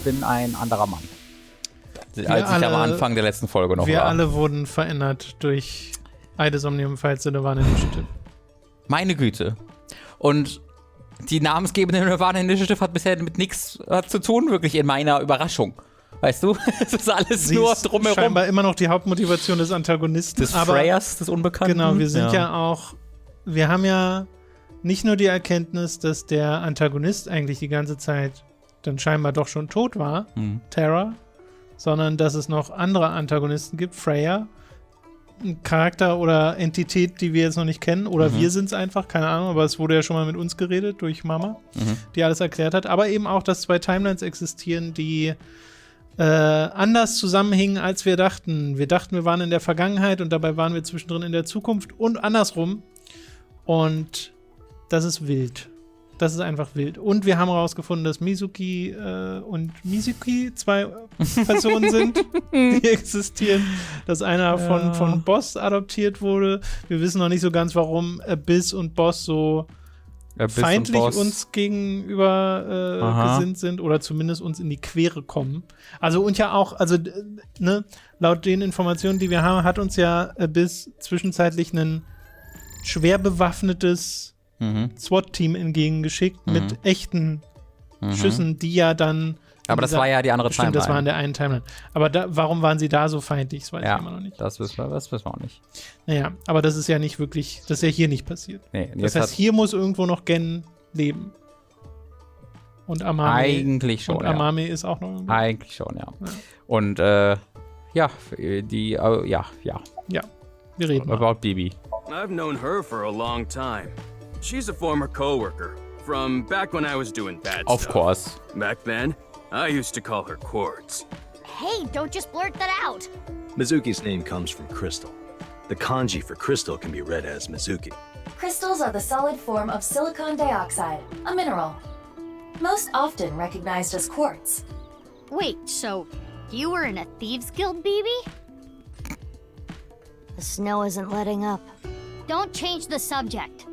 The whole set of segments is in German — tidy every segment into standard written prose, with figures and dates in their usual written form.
bin ein anderer Mann. Als ich am Anfang der letzten Folge noch war. Wir alle wurden verändert durch Somnium, ebenfalls Nirvana Initiative. Meine Güte. Und die namensgebende Nirvana Initiative hat bisher mit nichts zu tun, wirklich in meiner Überraschung. Weißt du? Es ist alles nur drumherum. Scheinbar immer noch die Hauptmotivation des Antagonisten. Des Freyers, des Unbekannten. Genau, wir haben ja nicht nur die Erkenntnis, dass der Antagonist eigentlich die ganze Zeit dann scheinbar doch schon tot war, Terra, sondern dass es noch andere Antagonisten gibt, Freya, ein Charakter oder Entität, die wir jetzt noch nicht kennen, oder wir sind es einfach, keine Ahnung, aber es wurde ja schon mal mit uns geredet durch Mama, die alles erklärt hat, aber eben auch, dass 2 Timelines existieren, die anders zusammenhingen, als wir dachten. Wir dachten, wir waren in der Vergangenheit und dabei waren wir zwischendrin in der Zukunft und andersrum. Und das ist wild. Das ist einfach wild. Und wir haben herausgefunden, dass Mizuki und Mizuki 2 Personen sind, die existieren. Dass einer von Boss adoptiert wurde. Wir wissen noch nicht so ganz, warum Abyss und Boss so feindlich uns gegenüber gesinnt sind oder zumindest uns in die Quere kommen. Also und ja auch, laut den Informationen, die wir haben, hat uns ja Abyss zwischenzeitlich ein schwer bewaffnetes SWAT-Team entgegengeschickt mit echten Schüssen, die ja dann. Aber das war ja die andere Timeline. Das war in der einen Timeline. Aber warum waren sie da so feindlich? Das weiß ich immer noch nicht. Das wissen wir auch nicht. Naja, aber das ist ja nicht wirklich, das ist ja hier nicht passiert. Nee, das heißt, hier muss irgendwo noch Gen leben. Und Amame. Eigentlich schon, und Amame ist auch noch irgendwo. Eigentlich schon, ja. Und, wir reden about Bibi. I've known her for a long time. She's a former coworker from back when I was doing bad stuff. Of course. Back then, I used to call her Quartz. Hey, don't just blurt that out. Mizuki's name comes from crystal. The kanji for crystal can be read as Mizuki. Crystals are the solid form of silicon dioxide, a mineral. Most often recognized as quartz. Wait, so you were in a Thieves Guild, BB? The snow isn't letting up. Don't change the subject.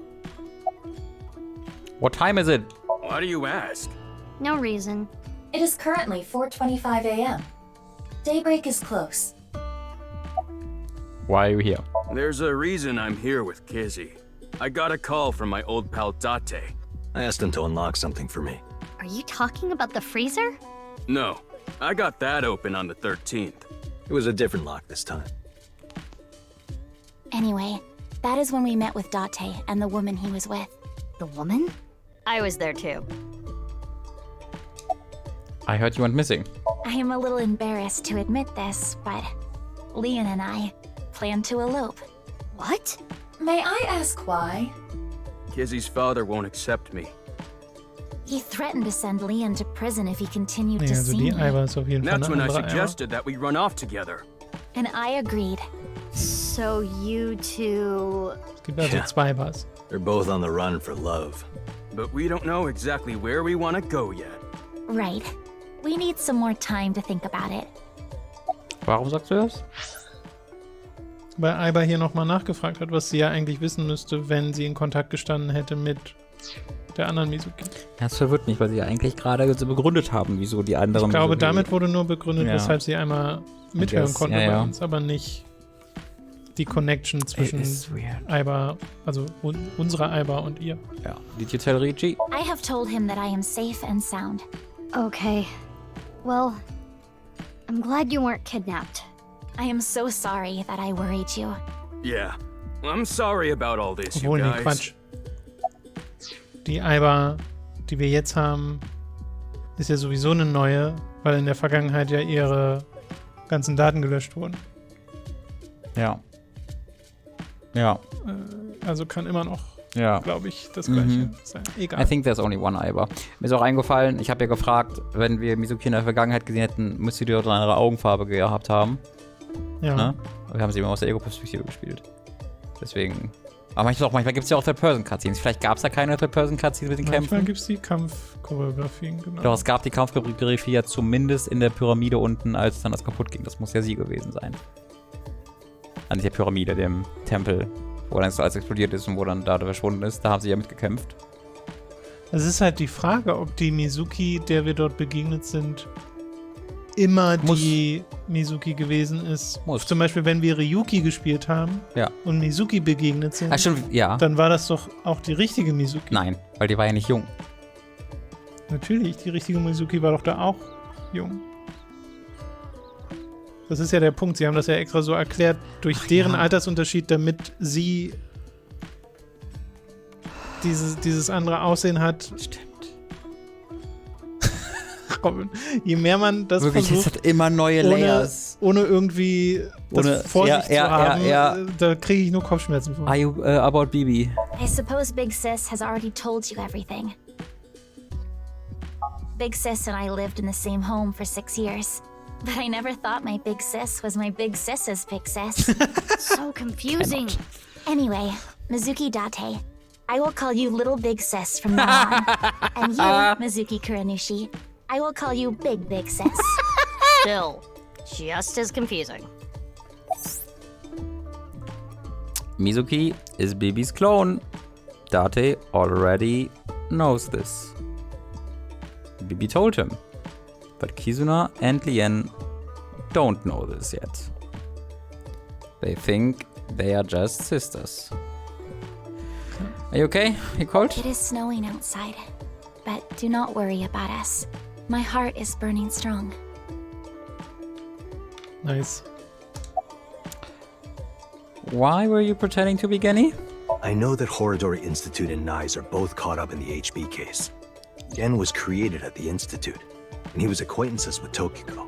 What time is it? Why do you ask? No reason. It is currently 4:25 a.m. Daybreak is close. Why are you here? There's a reason I'm here with Kizzy. I got a call from my old pal Date. I asked him to unlock something for me. Are you talking about the freezer? No, I got that open on the 13th. It was a different lock this time. Anyway, that is when we met with Date and the woman he was with. The woman? I was there too. I heard you went missing. I am a little embarrassed to admit this, but Leon and I plan to elope. What? May I ask why? Kizzy's father won't accept me. He threatened to send Leon to prison if he continued to also see die me. Eiber ist auf jeden Fall That's eine when I andere suggested that we run off together. And I agreed. So you two... Es gibt also 2 Bars. They're both on the run for love. But we don't know exactly where we want to go yet. Right. We need some more time to think about it. Warum sagst du das? Weil Aiba hier nochmal nachgefragt hat, was sie ja eigentlich wissen müsste, wenn sie in Kontakt gestanden hätte mit der anderen Mizuki. Das verwirrt mich, weil sie ja eigentlich gerade so begründet haben, wieso die anderen. Ich glaube, Mizuki damit wurde nur begründet, weshalb sie einmal mithören konnte bei uns, aber nicht die Connection zwischen Aiba, also unserer Aiba und ihr. Ja. Did you tell Ricci? I have told him that I am safe and sound. Okay. Well, I'm glad you weren't kidnapped. I am so sorry that I worried you. Yeah, I'm sorry about all this, you Obwohl, nee, guys. Quatsch. Die Aiba, die wir jetzt haben, ist ja sowieso eine neue, weil in der Vergangenheit ja ihre ganzen Daten gelöscht wurden. Ja. Ja. Also kann immer noch, glaube ich, das Gleiche sein. Egal. I think there's only one Aiba. Mir ist auch eingefallen, ich habe ja gefragt, wenn wir Mizuki in der Vergangenheit gesehen hätten, müsste die dort eine andere Augenfarbe gehabt haben. Ja. Ne? Wir haben sie immer aus der Ego-Perspektive gespielt. Deswegen. Aber manchmal gibt es ja auch Third-Person-Cutscenes. Vielleicht gab es da keine Third-Person-Cutscenes mit den Kämpfen. Manchmal gibt es die Kampfchoreografien, genau. Doch, es gab die Kampfchoreografie ja zumindest in der Pyramide unten, als dann das kaputt ging. Das muss ja sie gewesen sein. An der Pyramide, dem Tempel, wo dann alles explodiert ist und wo dann da verschwunden ist. Da haben sie ja mitgekämpft. Es ist halt die Frage, ob die Mizuki, der wir dort begegnet sind, immer die Mizuki gewesen ist. Zum Beispiel, wenn wir Ryuki gespielt haben und Mizuki begegnet sind, stimmt, ja. Dann war das doch auch die richtige Mizuki. Nein, weil die war ja nicht jung. Natürlich, die richtige Mizuki war doch da auch jung. Das ist ja der Punkt. Sie haben das ja extra so erklärt, durch deren Altersunterschied, damit sie dieses andere Aussehen hat. Stimmt. Robin, je mehr man das wirklich, versucht, es hat immer neue Layers. Ohne irgendwie das vor sich zu haben, da kriege ich nur Kopfschmerzen von. Are you about Bibi? I suppose Big Sis has already told you everything. Big Sis and I lived in the same home for 6 years. But I never thought my Big Sis was my Big Sis's Big Sis. So confusing. Anyway, Mizuki Date. I will call you Little Big Sis from now on. And you, Mizuki Kuranushi, I will call you Big Sis. Still, just as confusing. Mizuki is Bibi's clone. Date already knows this. Bibi told him. But Kizuna and Lien don't know this yet. They think they are just sisters. Are you okay? You cold? It is snowing outside, but do not worry about us. My heart is burning strong. Nice. Why were you pretending to be Genny? I know that Horodori Institute and Nyes are both caught up in the HB case. Gen was created at the Institute, and he was acquaintances with Tokiko.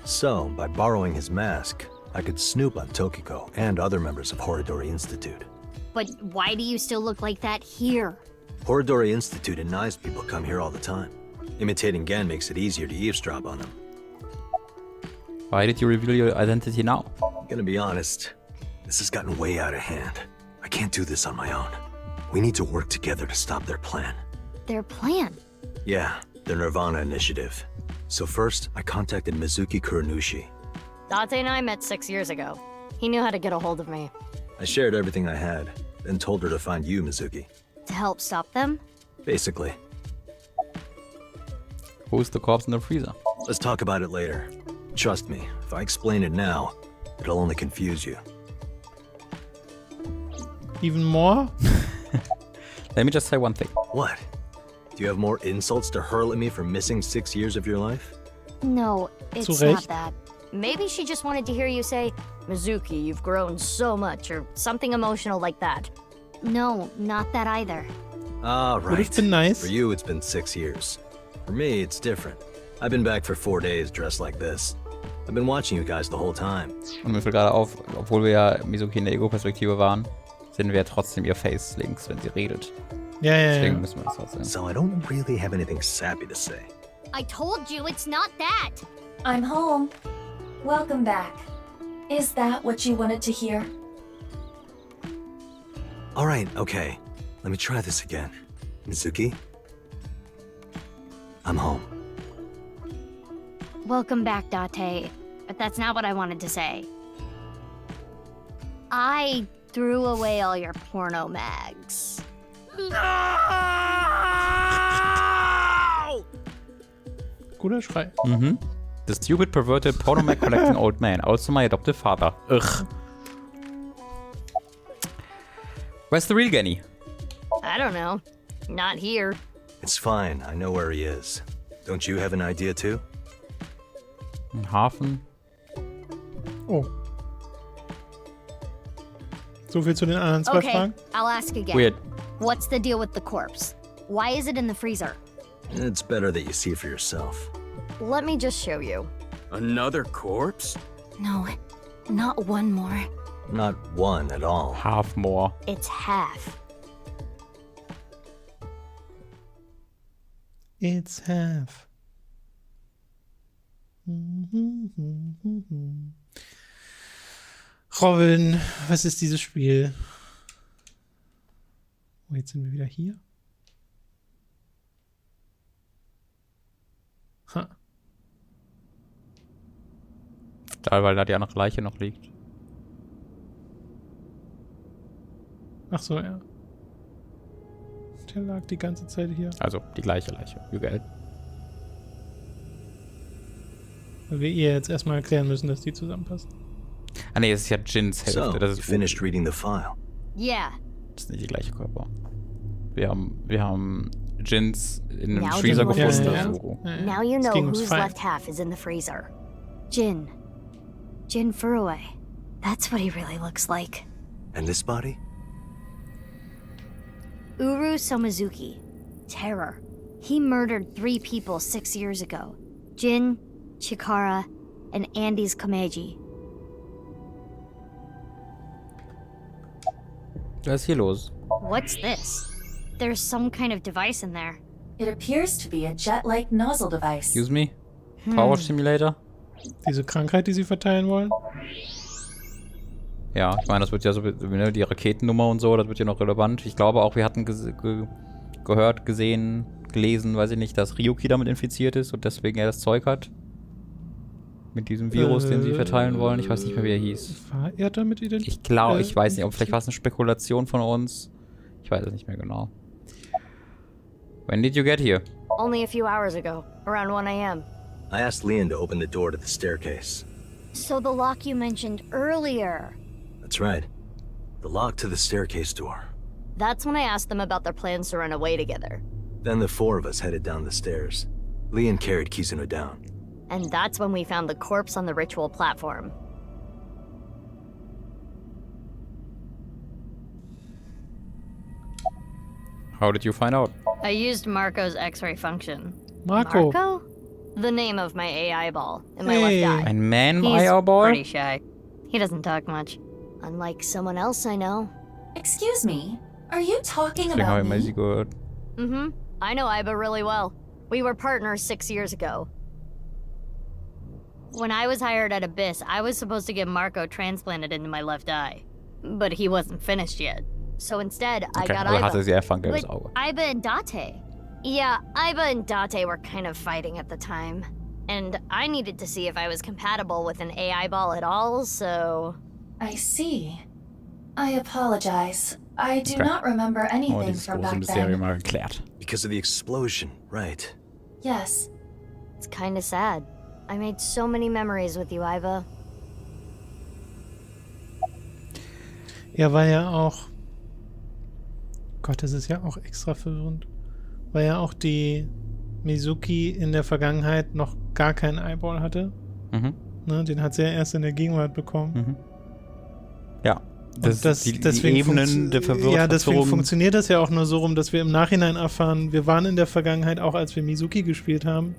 So, by borrowing his mask, I could snoop on Tokiko and other members of Horodori Institute. But why do you still look like that here? Horodori Institute and Nyes people come here all the time. Imitating Gen makes it easier to eavesdrop on them. Why did you reveal your identity now? Gonna be honest, this has gotten way out of hand. I can't do this on my own. We need to work together to stop their plan. Their plan? Yeah, the Nirvana initiative. So first, I contacted Mizuki Kuranushi. Date and I met 6 years ago. He knew how to get a hold of me. I shared everything I had, then told her to find you, Mizuki. To help stop them? Basically. Who's the corpse in the freezer? Let's talk about it later. Trust me, if I explain it now, it'll only confuse you. Even more? Let me just say one thing. What? Do you have more insults to hurl at me for missing 6 years of your life? No, it's Zu not Recht. that. Maybe she just wanted to hear you say, Mizuki, you've grown so much, or something emotional like that. No, not that either. Ah, Would right. have been nice. For you, it's been 6 years. For me, it's different. I've been back for 4 days dressed like this. I've been watching you guys the whole time. Und mir fällt gerade auf, obwohl wir ja Mizuki in der Ego-Perspektive waren, sehen wir ja trotzdem ihr Face links, wenn sie redet. Ja, ja, Deswegen ja. müssen wir das trotzdem. So I don't really have anything sappy to say. I told you it's not that. I'm home. Welcome back. Is that what you wanted to hear? All right, okay. Let me try this again. Mizuki? I'm home. Welcome back, Date. But that's not what I wanted to say. I threw away all your porno mags. Guter Schrei. Mhm. The stupid perverted pornomag collecting old man, also my adoptive father. Ugh. Where's the real Genny? I don't know. Not here. It's fine, I know where he is. Don't you have an idea too? Im Hafen. Oh. So viel zu den anderen zwei Okay, Fragen. I'll ask again. Weird. What's the deal with the corpse? Why is it in the freezer? It's better that you see for yourself. Let me just show you. Another corpse? No, not one more. Not one at all. Half more. It's half. It's half. Robin, was ist dieses Spiel? Oh, jetzt sind wir wieder hier. Ha. Da, weil da die andere Leiche noch liegt. Ach so, ja. Der lag die ganze Zeit hier. Also die gleiche Leiche. Jugel. Weil wir ihr jetzt erstmal erklären müssen, dass die zusammenpassen. Ah ne, das ist ja Jins Hälfte. So, Das you ist finished reading the file. Yeah. Das ist nicht die gleiche Körper. Wir haben Jins in einem Now Freezer do you gefunden. understand? Das Uro. Now you Es know ging ums whose Feiern. left half is in the freezer. Jin. Jin Furue. That's what he really looks like. And this body? Uru Somizuki. Terror. He murdered 3 people 6 years ago. Jin, Chikara, and Andy's Kameji. Was ist hier los? What's this? There's some kind of device in there. It appears to be a jet-like nozzle device. Excuse me? Power Simulator? Diese Krankheit, die sie verteilen wollen? Ja, ich meine, das wird ja so, ne, die Raketennummer und so, das wird ja noch relevant. Ich glaube auch, wir hatten gehört, gesehen, gelesen, weiß ich nicht, dass Ryuki damit infiziert ist und deswegen er das Zeug hat. Mit diesem Virus, den sie verteilen wollen. Ich weiß nicht mehr, wie er hieß. War er damit identifiziert? Ich glaube, ich weiß nicht, ob vielleicht war es eine Spekulation von uns. Ich weiß es nicht mehr genau. When did you get here? Only a few hours ago, around 1 a.m. I asked Leon to open the door to the staircase. So the lock you mentioned earlier. That's right. The lock to the staircase door. That's when I asked them about their plans to run away together. Then the 4 of us headed down the stairs. Leon carried Kizuno down. And that's when we found the corpse on the ritual platform. How did you find out? I used Marco's X-ray function. Marco. Marco? The name of my AI ball in my Hey. left eye. Ein Man He's Eierball? pretty shy. He doesn't talk much. Unlike someone else I know. Excuse me, are you talking Deswegen habe about ich mal me? sie gehört. Mm-hmm. I know Iba really well. We were partners 6 years ago. When I was hired at Abyss, I was supposed to get Marco transplanted into my left eye. But he wasn't finished yet. So instead, I Okay, got also Iba. hatte sie einfach ein gelbes But Auge. Iba and Date. Yeah, Iba and Date were kind of fighting at the time. And I needed to see if I was compatible with an AI ball at all, so... I see. I apologize. I do Okay. not remember Oh, anything dieses from große back Mysterium then. mal geklärt. Because of the explosion, right? Yes. It's kinda sad. I made so many memories with you, Iba. Ja, war ja auch. Gott, das ist ja auch extra verwirrend. Weil ja auch die Mizuki in der Vergangenheit noch gar keinen Eyeball hatte. Mhm. Ne, den hat sie ja erst in der Gegenwart bekommen. Mhm. Ja. Und Die deswegen Ebenen der Verwirrung. ja, deswegen funktioniert das ja auch nur so rum, dass wir im Nachhinein erfahren, wir waren in der Vergangenheit auch, als wir Mizuki gespielt haben.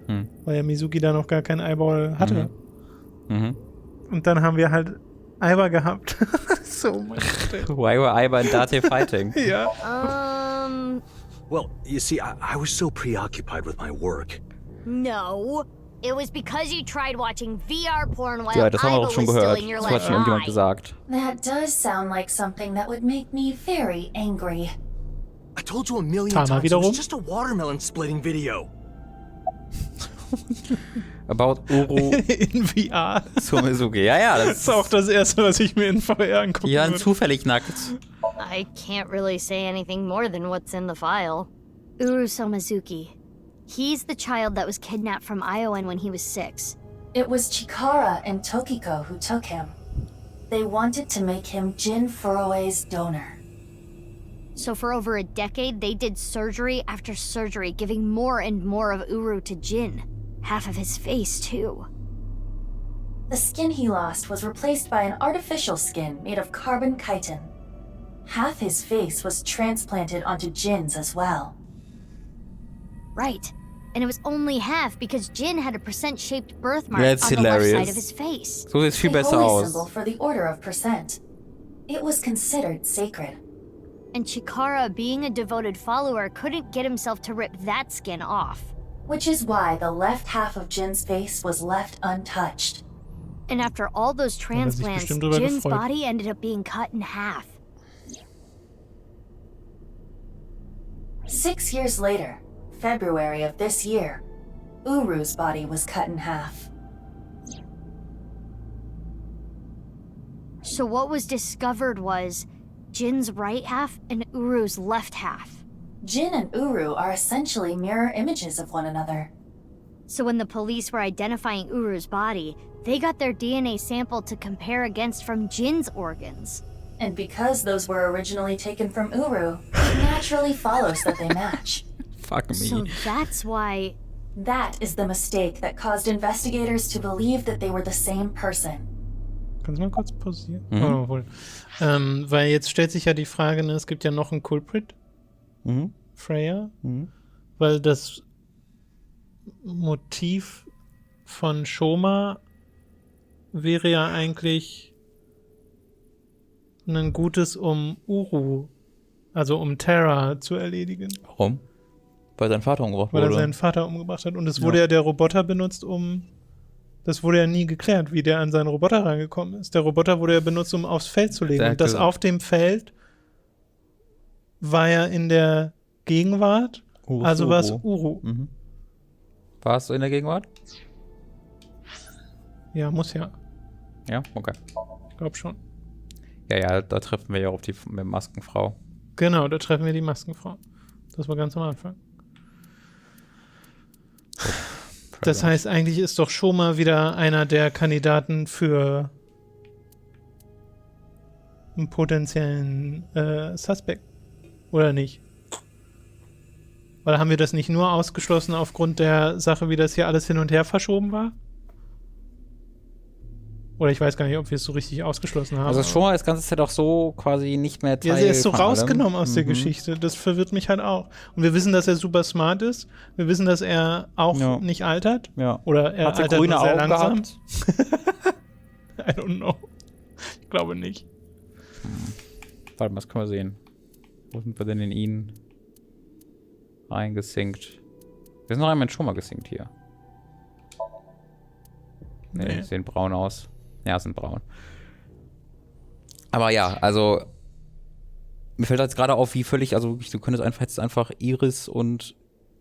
Hm. Weil ja Mizuki da noch gar keinen Eyeball hatte. Mhm. Und dann haben wir halt Iba gehabt. So, mein Gott. Why were Iba and Date fighting? Ja. Well, you see, I was so preoccupied with my work. No. It was because you tried watching VR porn while Ja, das haben wir Iba doch schon was gehört. still in your Das hat left schon irgendjemand eye. gesagt. That does sound like something that would make me very angry. I told you a million Tama times it wiederum. was just a watermelon splitting video. About Uru In VR. Somizuki. Ja, das Das ist auch das erste, was ich mir in VR angucken Die waren würde. zufällig nackt. I can't really say anything more than what's in the file. Uru Somizuki. He's the child that was kidnapped from Iowan when he was 6. It was Chikara and Tokiko who took him. They wanted to make him Jin Furue's donor. So for over a decade, they did surgery after surgery, giving more and more of Uru to Jin. Half of his face, too. The skin he lost was replaced by an artificial skin made of carbon chitin. Half his face was transplanted onto Jin's as well. Right. And it was only half because Jin had a percent-shaped birthmark That's on the left hilarious. side of his face. So sieht viel A besser holy aus. symbol for the order of percent. It was considered sacred. And Chikara, being a devoted follower, couldn't get himself to rip that skin off. Which is why the left half of Jin's face was left untouched. And after all those sich transplants, bestimmt drüber Jin's gefreut. body ended up being cut in half. 6 years later, February of this year, Uru's body was cut in half. So what was discovered was Jin's right half and Uru's left half. Jin and Uru are essentially mirror images of one another. So when the police were identifying Uru's body, they got their DNA sample to compare against from Jin's organs. And because those were originally taken from Uru, it naturally follows that they match. Fuck me. So that's why... That is the mistake that caused investigators to believe that they were the same person. Kannst du mal kurz pausieren? Oh, wohl. Weil jetzt stellt sich ja die Frage, ne, es gibt ja noch einen Culprit. Freya. Weil das Motiv von Shoma wäre ja eigentlich ein gutes, um Uru, also um Terra zu erledigen. Warum? Weil sein Vater umgebracht wurde. Weil er seinen Vater umgebracht hat. Und es wurde ja der Roboter benutzt, das wurde ja nie geklärt, wie der an seinen Roboter rangekommen ist. Der Roboter wurde ja benutzt, um aufs Feld zu legen. Und das auf dem Feld war ja in der Gegenwart, also war es Uru. War es in der Gegenwart? Ja, muss ja. Ja, okay. Ich glaube schon. Ja, da treffen wir ja auf die Maskenfrau. Genau, da treffen wir die Maskenfrau. Das war ganz am Anfang. Das heißt, eigentlich ist doch Shoma wieder einer der Kandidaten für einen potenziellen Suspect. Oder nicht? Weil haben wir das nicht nur ausgeschlossen aufgrund der Sache, wie das hier alles hin und her verschoben war? Oder ich weiß gar nicht, ob wir es so richtig ausgeschlossen haben. Also Shoma ist ganze Zeit auch so quasi nicht mehr Teil. Ja, er ist so rausgenommen aus der Geschichte. Das verwirrt mich halt auch. Und wir wissen, dass er super smart ist. Wir wissen, dass er auch nicht altert. Ja. Oder er hat altert grüne nur sehr Augen langsam. gehabt? I don't know. Ich glaube nicht. Warte mal, das können wir sehen. Wo sind wir denn in ihn reingesinkt? Wir sind noch einmal in Shoma gesinkt hier. Nee, die sehen braun aus. Ja, sind braun. Aber ja, also mir fällt jetzt gerade auf, wie völlig, also du könntest einfach Iris und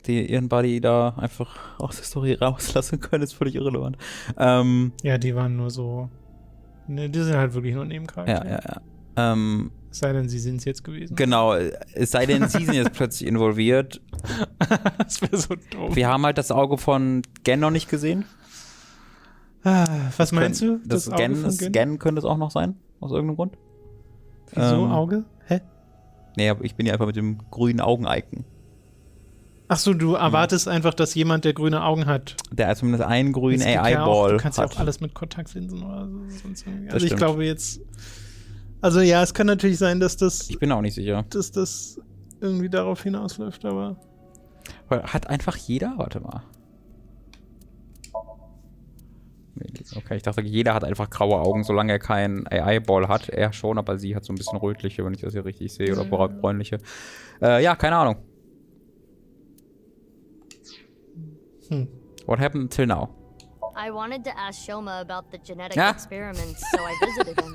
ihren Buddy da einfach aus der Story rauslassen können, ist völlig irrelevant. Ja, die waren nur so, ne, die sind halt wirklich nur Nebencharaktere. Ja. Es sei denn, sie sind es jetzt gewesen. Genau, es sei denn, sie sind jetzt plötzlich involviert. Das wäre so doof. Wir haben halt das Auge von Gen noch nicht gesehen. Was meinst du? Das Gen könnte es auch noch sein, aus irgendeinem Grund. Wieso Auge? Hä? Nee, aber ich bin ja einfach mit dem grünen Augen-Icon. Ach so, du erwartest einfach, dass jemand, der grüne Augen hat. Der zumindest einen grünen AI-Ball hat. Du kannst ja hat. auch alles mit Kontaktlinsen oder so. Sonst irgendwie. Das Also ich stimmt. glaube jetzt. Also ja, es kann natürlich sein, dass das. Ich bin auch nicht sicher. Dass das irgendwie darauf hinausläuft, aber. Hat einfach jeder? Warte mal. Okay, ich dachte, jeder hat einfach graue Augen, solange er keinen AI-Ball hat. Er schon, aber sie hat so ein bisschen rötliche, wenn ich das hier richtig sehe, oder bräunliche. Ja, keine Ahnung. What happened till now? I wanted to ask Shoma about the genetic experiments, so I visited him.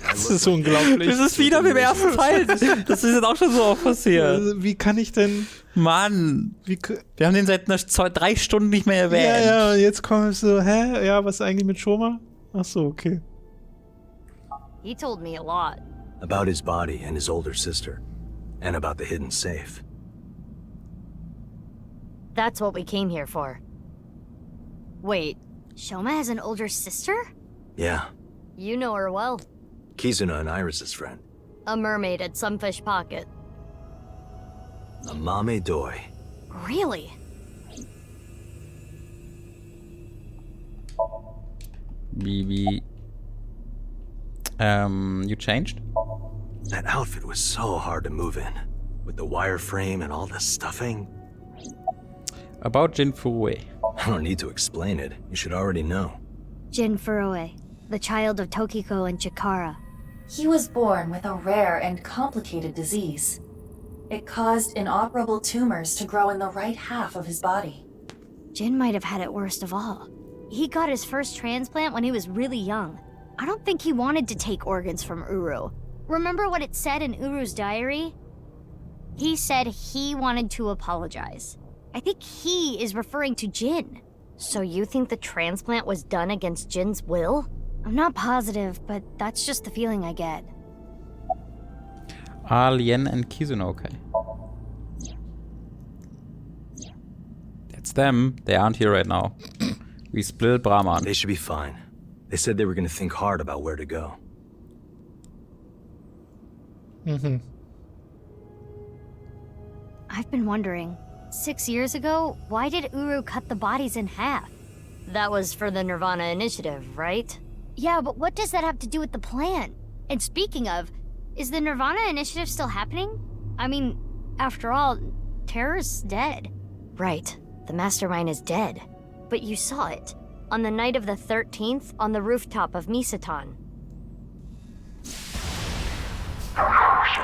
Das ist unglaublich. Das ist wieder wie im ersten Teil. Das ist jetzt auch schon so oft passiert. Wie kann ich denn... Mann, wir haben den seit 3 Stunden nicht mehr erwähnt. Ja, jetzt komme ich so, hä? Ja, was ist eigentlich mit Shoma? Ach so, okay. He told me a lot. About his body and his older sister. And about the hidden safe. That's what we came here for. Wait, Shoma has an older sister? Yeah. you know her well. Kizuna and Iris's friend. A mermaid at Sunfish Pocket. A Mame Doi. Really? Bibi. You changed? That outfit was so hard to move in. With the wireframe and all the stuffing. About Jin Furue. I don't need to explain it. You should already know. Jin Furue, the child of Tokiko and Chikara. He was born with a rare and complicated disease. It caused inoperable tumors to grow in the right half of his body. Jin might have had it worst of all. He got his first transplant when he was really young. I don't think he wanted to take organs from Uru. Remember what it said in Uru's diary? He said he wanted to apologize. I think he is referring to Jin. So you think the transplant was done against Jin's will? I'm not positive, but that's just the feeling I get. Alien and Kizuna, okay. It's them. They aren't here right now. We split Brahman. They should be fine. They said they were gonna think hard about where to go. Mhm. I've been wondering, 6 years ago, why did Uru cut the bodies in half? That was for the Nirvana initiative, right? Yeah, but what does that have to do with the plan? And speaking of, is the Nirvana initiative still happening? I mean, after all, Terror's dead. Right. The mastermind is dead. But you saw it. On the night of the 13th, on the rooftop of Misatan.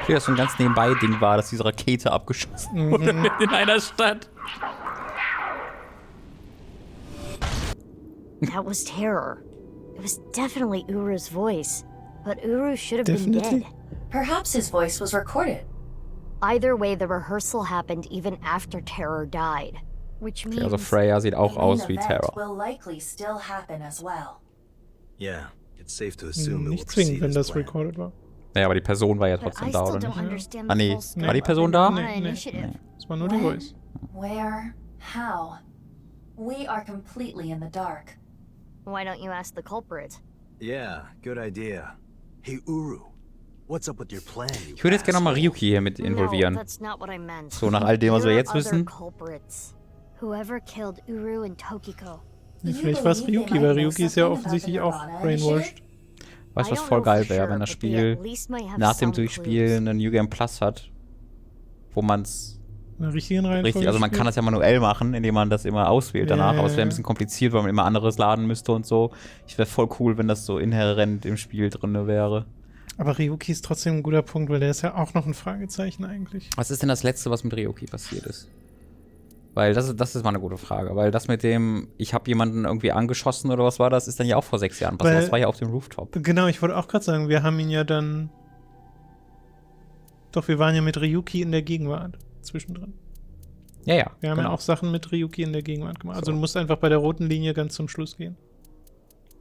Wie das so ein ganz nebenbei Ding war, dass diese Rakete abgeschossen wurde in einer Stadt. That was Terror. It was definitely Uru's voice. But Uru should have been dead. Perhaps his voice was recorded. Either way, the rehearsal happened even after Terror died. Which Okay, means also Freya sieht auch The main aus wie event Terror. will likely still happen as well. Yeah, it's safe to assume it will Nicht zwingend, proceed wenn as das planned. recorded war. Naja, aber die Person war ja but trotzdem I da, still oder don't nicht? understand Ah, the nee. full scope War die of Person the da? Nirvana Nee. initiative. Es war nur die When? Voice. Where? How? We are completely in the dark. Why don't you ask the culprit? Yeah, good idea. Hey, Uru, what's up with your plan? Ich würde jetzt gerne nochmal Ryuki hier mit involvieren. No, that's not what I meant. So nach all dem, was wir There jetzt are other wissen. culprits. Whoever killed Uru and Tokiko. Nee, vielleicht war es Ryuki, weil Ryuki ist ja offensichtlich auch brainwashed. Weißt du, was I don't voll know geil for wäre, sure, wenn das but they Spiel at least might have nach dem some Durchspielen clues. ein New Game Plus hat, wo man es In der richtigen Reihenfolge. richtig, also man kann das ja manuell machen, indem man das immer auswählt danach, Ja, aber es wäre ein ja. bisschen kompliziert, weil man immer anderes laden müsste und so. Ich wäre voll cool, wenn das so inhärent im Spiel drin wäre. Aber Ryuki ist trotzdem ein guter Punkt, weil der ist ja auch noch ein Fragezeichen eigentlich. Was ist denn das Letzte, was mit Ryuki passiert ist? Weil das ist mal eine gute Frage, weil das mit dem, ich habe jemanden irgendwie angeschossen oder was war das, ist dann ja auch vor 6 Jahren passiert. Weil- Das war ja auf dem Rooftop. Genau, ich wollte auch gerade sagen, wir haben ihn ja dann. Doch, wir waren ja mit Ryuki in der Gegenwart zwischendrin. Ja, ja. Wir haben genau. ja auch Sachen mit Ryuki in der Gegenwart gemacht. Also So. du musst einfach bei der roten Linie ganz zum Schluss gehen.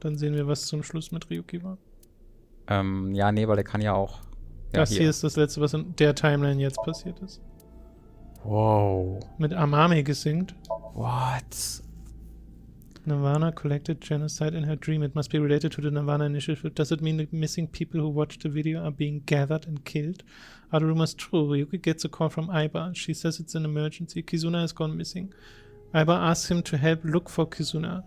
Dann sehen wir, was zum Schluss mit Ryuki war. Ja, nee, weil der kann ja auch. Ja, Das hier ist das Letzte, was in der Timeline jetzt passiert ist. Wow. Mit Amame gesingt. What? Nirvana collected genocide in her dream. It must be related to the Nirvana initiative. Does it mean the missing people who watched the video are being gathered and killed? Are the rumors true? Ryuki gets a call from Aiba. She says it's an emergency. Kizuna has gone missing. Aiba asks him to help look for Kizuna.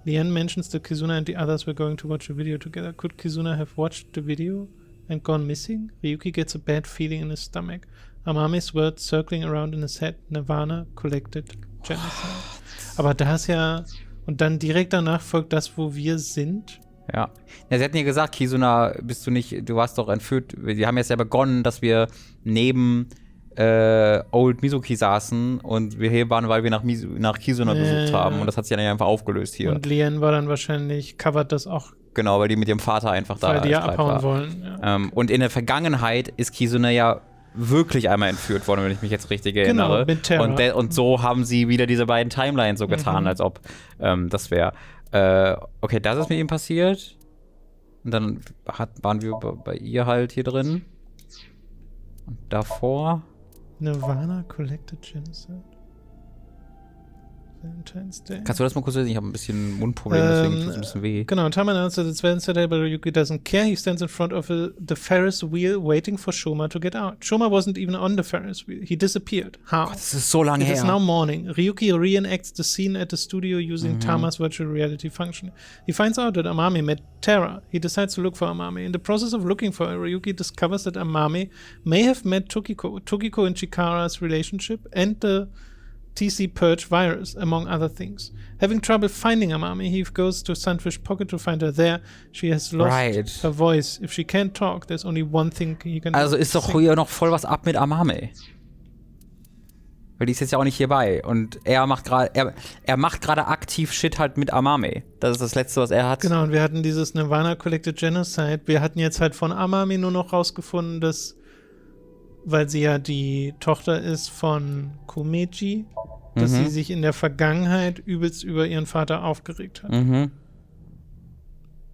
Lien mentions that Kizuna and the others were going to watch a video together. Could Kizuna have watched the video and gone missing? Ryuki gets a bad feeling in his stomach. Amame's words circling around in his head. Nirvana collected genocide. Aber da ist ja... Und dann direkt danach folgt das, wo wir sind. Ja. Ja, sie hatten ja gesagt, Kizuna, bist du nicht, du warst doch entführt. Wir haben jetzt ja begonnen, dass wir neben Old Mizuki saßen und wir hier waren, weil wir nach Kizuna gesucht haben. Und das hat sich dann einfach aufgelöst hier. Und Lien war dann wahrscheinlich, covert das auch, Genau, weil die mit ihrem Vater einfach da weil die ja als Breit abhauen war. wollen. Ja. Und in der Vergangenheit ist Kizuna ja wirklich einmal entführt worden, wenn ich mich jetzt richtig erinnere. mit Terra. Und so haben sie wieder diese beiden Timelines so getan, als ob das wäre. Okay, das ist mit ihm passiert. Und dann waren wir bei ihr halt hier drin. Und davor. Nirvana collected genocide. Valentine's Day. Kannst du das mal kurz lesen? Ich habe ein bisschen Mundprobleme, deswegen tut es ein bisschen weh. Genau, Tama announced that it's Valentine's Day, but Ryuki doesn't care. He stands in front of the Ferris wheel waiting for Shoma to get out. Shoma wasn't even on the Ferris wheel. He disappeared. How? Das ist so lange It is her. now morning. Ryuki reenacts the scene at the studio using Tama's virtual reality function. He finds out that Amame met Terra. He decides to look for Amame. In the process of looking for her, Ryuki discovers that Amame may have met Tokiko and Chikara's relationship and the TC Purge virus, among other things. Having trouble finding Amame, he goes to Sunfish Pocket to find her there. She has lost her voice. If she can't talk, there's only one thing he can do. Also ist doch hier noch voll was ab mit Amame. Weil die ist jetzt ja auch nicht hierbei. Und er macht gerade aktiv Shit halt mit Amame. Das ist das Letzte, was er hat. Genau, und wir hatten dieses Nirvana Collected Genocide. Wir hatten jetzt halt von Amame nur noch rausgefunden, dass, weil sie ja die Tochter ist von Komeiji, dass sie sich in der Vergangenheit übelst über ihren Vater aufgeregt hat.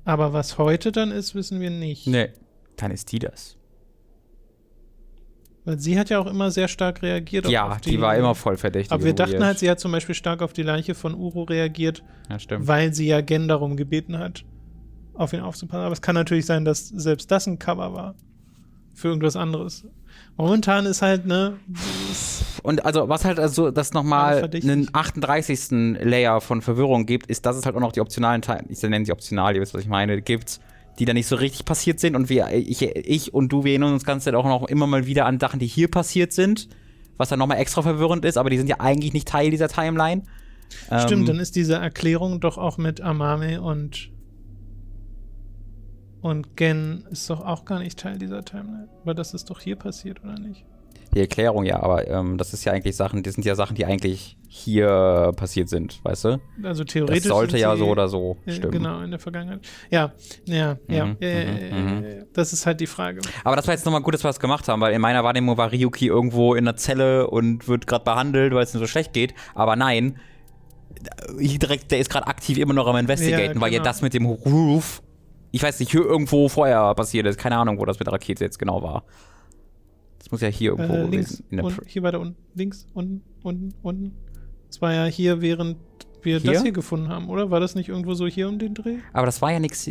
Aber was heute dann ist, wissen wir nicht. Nee, dann ist die das. Weil sie hat ja auch immer sehr stark reagiert. Ja, auf die war immer voll verdächtig. Aber wir dachten halt, sie hat zum Beispiel stark auf die Leiche von Uro reagiert, ja, stimmt. weil sie ja Gen darum gebeten hat, auf ihn aufzupassen. Aber es kann natürlich sein, dass selbst das ein Cover war. Für irgendwas anderes. Momentan ist halt, ne? Und also, was halt also das nochmal einen 38. Layer von Verwirrung gibt, ist, dass es halt auch noch die optionalen Teile, ich nenne sie optional, ihr wisst, was ich meine, gibt, die da nicht so richtig passiert sind. Und ich und du, wir erinnern uns ganz auch noch immer mal wieder an Sachen, die hier passiert sind, was dann nochmal extra verwirrend ist, aber die sind ja eigentlich nicht Teil dieser Timeline. Stimmt, dann ist diese Erklärung doch auch mit Amame und Gen ist doch auch gar nicht Teil dieser Timeline. Aber das ist doch hier passiert, oder nicht? Die Erklärung, ja, aber das ist ja eigentlich Sachen, das sind ja Sachen, die eigentlich hier passiert sind, weißt du? Also theoretisch. Das sollte ja so oder so stimmen. Genau, in der Vergangenheit. Ja. Das ist halt die Frage. Aber das war jetzt nochmal gut, dass wir das gemacht haben, weil in meiner Wahrnehmung war Ryuki irgendwo in einer Zelle und wird gerade behandelt, weil es ihm so schlecht geht. Aber nein, der ist gerade aktiv immer noch am Investigaten, weil ja das mit dem Roof, ich weiß nicht, hier irgendwo vorher passiert ist. Keine Ahnung, wo das mit der Rakete jetzt genau war. Das muss ja hier irgendwo links gewesen. Hier weiter unten. Links, unten. Das war ja hier, während wir das hier gefunden haben, oder? War das nicht irgendwo so hier um den Dreh? Aber das war ja nichts.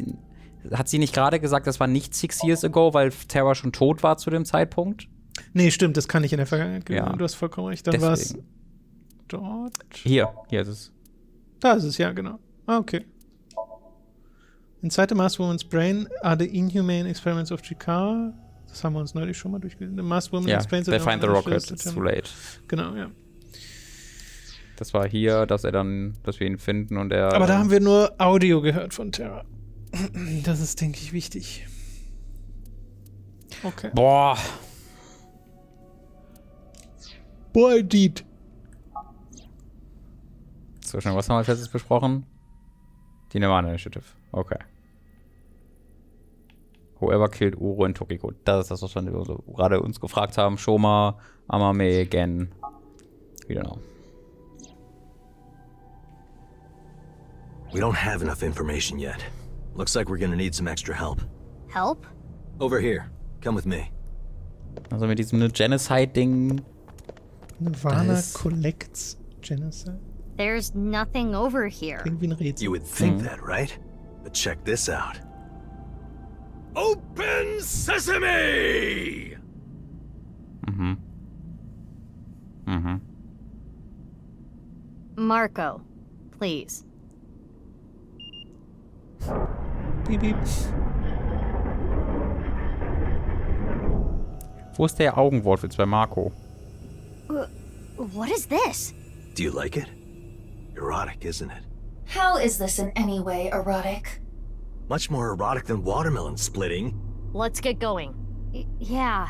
Hat sie nicht gerade gesagt, das war nicht 6 years ago, weil Terra schon tot war zu dem Zeitpunkt? Nee, stimmt, das kann nicht in der Vergangenheit gewesen sein. Du hast vollkommen recht. Dann war es dort. Hier ist es. Da ist es, ja, genau. Ah, okay. Inside the Masked Woman's brain are the inhumane experiments of Chikara. Das haben wir uns neulich schon mal durchgelesen. The Masked Woman explains they find the rocket, it's too late. Genau, ja. Das war hier, dass wir ihn finden und er... Aber da haben wir nur Audio gehört von Terra. Das ist, denke ich, wichtig. Okay. Boah, indeed. So schnell, was haben wir als letztes besprochen? Die Nirvana Initiative. Okay. Whoever killed Uro in Tokiko. Das ist das, was wir so gerade uns gefragt haben. Shoma, Amame, Gen. We don't know. We don't have enough information yet. Looks like we're gonna need some extra help. Help? Over here. Come with me. Also mit diesem Genocide-Ding. Nirvana collects Genocide? There's nothing over here. Klingt wie ein Rätsel. You would think that, right? But check this out. Open Sesame! Marco, please. Piep, piep. Wo ist der Augenwortwitz bei Marco? What is this? Do you like it? Erotic, isn't it? How is this in any way erotic? Much more erotic than watermelon splitting. Let's get going. Yeah.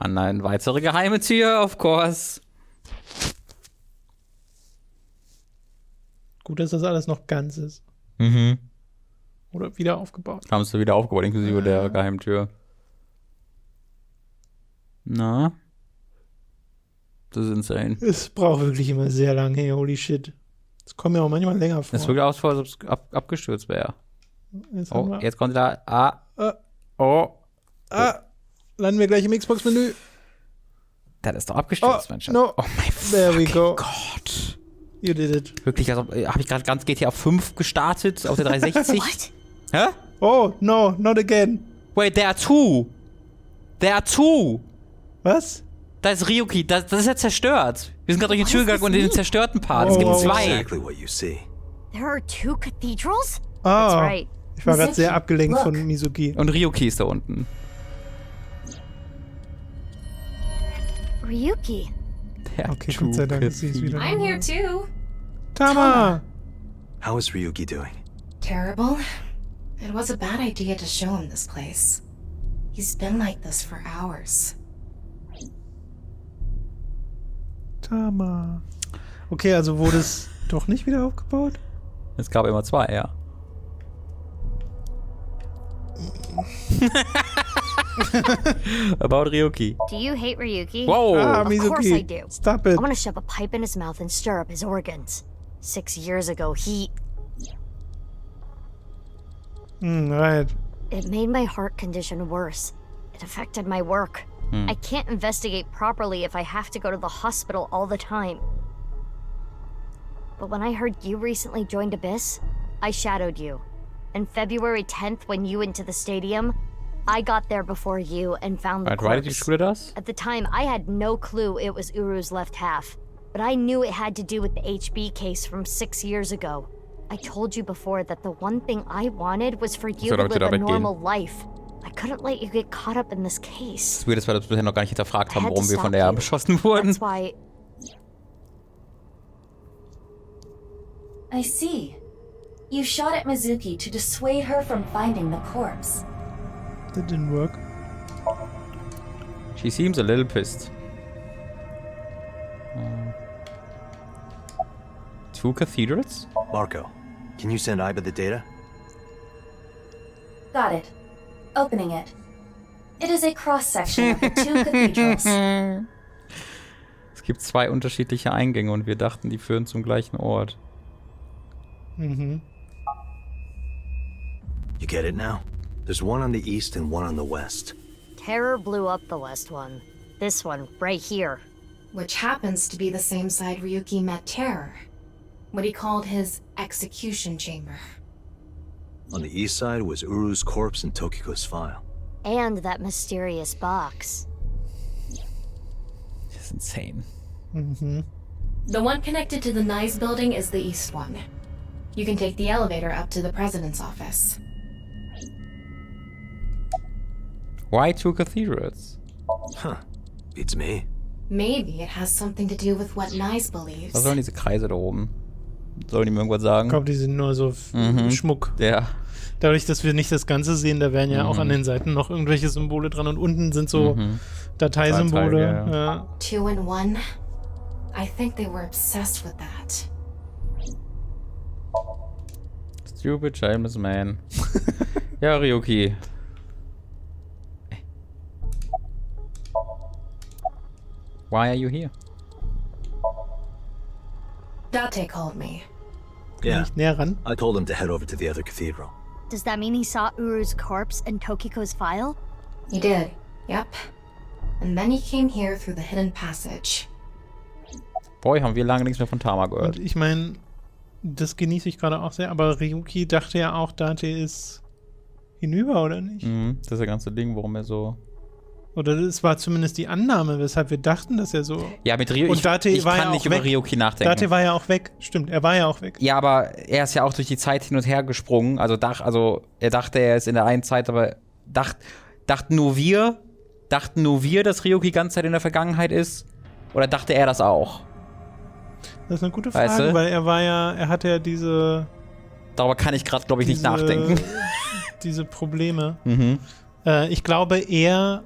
An eine weitere geheime Tür, of course. Gut, dass das alles noch ganz ist. Oder wieder aufgebaut. Haben sie wieder aufgebaut, inklusive der Geheimtür. Na? Das ist insane. Es braucht wirklich immer sehr lange, hey, holy shit. Es kommt mir auch manchmal länger vor. Es wirkt aus, als ob es abgestürzt wäre. Jetzt kommt da. Landen wir gleich im Xbox-Menü. Das ist doch abgestürzt, Mensch. No. Oh mein There we go. Gott. You did it. Wirklich, also habe ich gerade ganz GTA 5 gestartet auf der 360. What? Hä? Oh, no, not again. Wait, there are two. There are two. Was? Da ist Ryuki, das ist ja zerstört. Wir sind gerade durch die Tür gegangen und in den zerstörten Part. Es gibt zwei. Exactly what you see. There are 2 cathedrals? Ah, That's right. ich war gerade sehr abgelenkt Look. von Mizuki. Und Ryuki ist da unten. Ryuki. Okay, Gott sei Dank ist sie wieder. I'm here too. Tama! How is Ryuki doing? Terrible. It was a bad idea to show him this place. He's been like this for hours. Tama. Okay, also wurde es doch nicht wieder aufgebaut? Es gab immer zwei, ja. About Ryuki. Do you hate Ryuki? Whoa! Ah, Of Mizuki. course I do. Stop it. I want to shove a pipe in his mouth and stir up his organs. 6 years ago, Right. It made my heart condition worse. It It affected my work. I can't investigate properly if I have to go to the hospital all the time. But when I heard you recently joined Abyss, I shadowed you. And February 10th, when you went to the stadium, I got there before you and found the corpse. Why did you shoot at us? At the time, I had no clue it was Uru's left half. But I knew it had to do with the HB case from 6 years ago. I told you before that the one thing I wanted was for you to live a normal life. I couldn't let you get caught up in this case. Das Weird ist, weil wir das bisher noch gar nicht hinterfragt haben, warum wir von der beschossen wurden. That's why... I see. You shot at Mizuki to dissuade her from finding the corpse. That didn't work. She seems a little pissed. 2 cathedrals? Marco, can you send Iba the data? Got it. Opening it. It is a cross-section of the 2 cathedrals. Es gibt 2 unterschiedliche Eingänge und wir dachten, die führen zum gleichen Ort. Mhm. You get it now? There's one on the east and one on the west. Terror blew up the west one. This one, right here. Which happens to be the same side Ryuki met Terror. What he called his execution chamber. On the east side was Uru's corpse and Tokiko's file. And that mysterious box. Das ist insane. Mhm. The one connected to the Nyes building is the east one. You can take the elevator up to the president's office. Why 2 cathedrals? Huh. Beats me. Maybe it has something to do with what Nyes believes. Was sollen diese Kreise da oben? Sollen die mir irgendwas sagen? Ich glaube, die sind nur so Schmuck. Ja. Dadurch, dass wir nicht das Ganze sehen, da wären ja auch an den Seiten noch irgendwelche Symbole dran und unten sind so Dateisymbole. Ja. 2 and 1. I think they were obsessed with that. Stupid, shameless man. Ja, Ryuki. Why are you here? Date called me. Yeah. Nicht näher ran. I told him to head over to the other cathedral. Does that mean he saw Uru's corpse and Tokiko's file? He did, yep. And then he came here through the hidden passage. Boy, haben wir lange nichts mehr von Tama gehört. Und ich meine, das genieße ich gerade auch sehr, aber Ryuki dachte ja auch, Date ist hinüber, oder nicht? Das ist das ganze Ding, warum er so... Oder das war zumindest die Annahme, weshalb wir dachten, dass er so... Ja, mit Ryuki, ich kann nicht über Ryuki nachdenken. Date war ja auch weg, stimmt, er war ja auch weg. Ja, aber er ist ja auch durch die Zeit hin und her gesprungen. Also er dachte, er ist in der einen Zeit, aber dachten nur wir, dass Ryuki die ganze Zeit in der Vergangenheit ist? Oder dachte er das auch? Das ist eine gute Frage, weißt du? weil er hatte ja diese... Darüber kann ich gerade, glaube ich, nicht nachdenken. Diese Probleme. Ich glaube eher...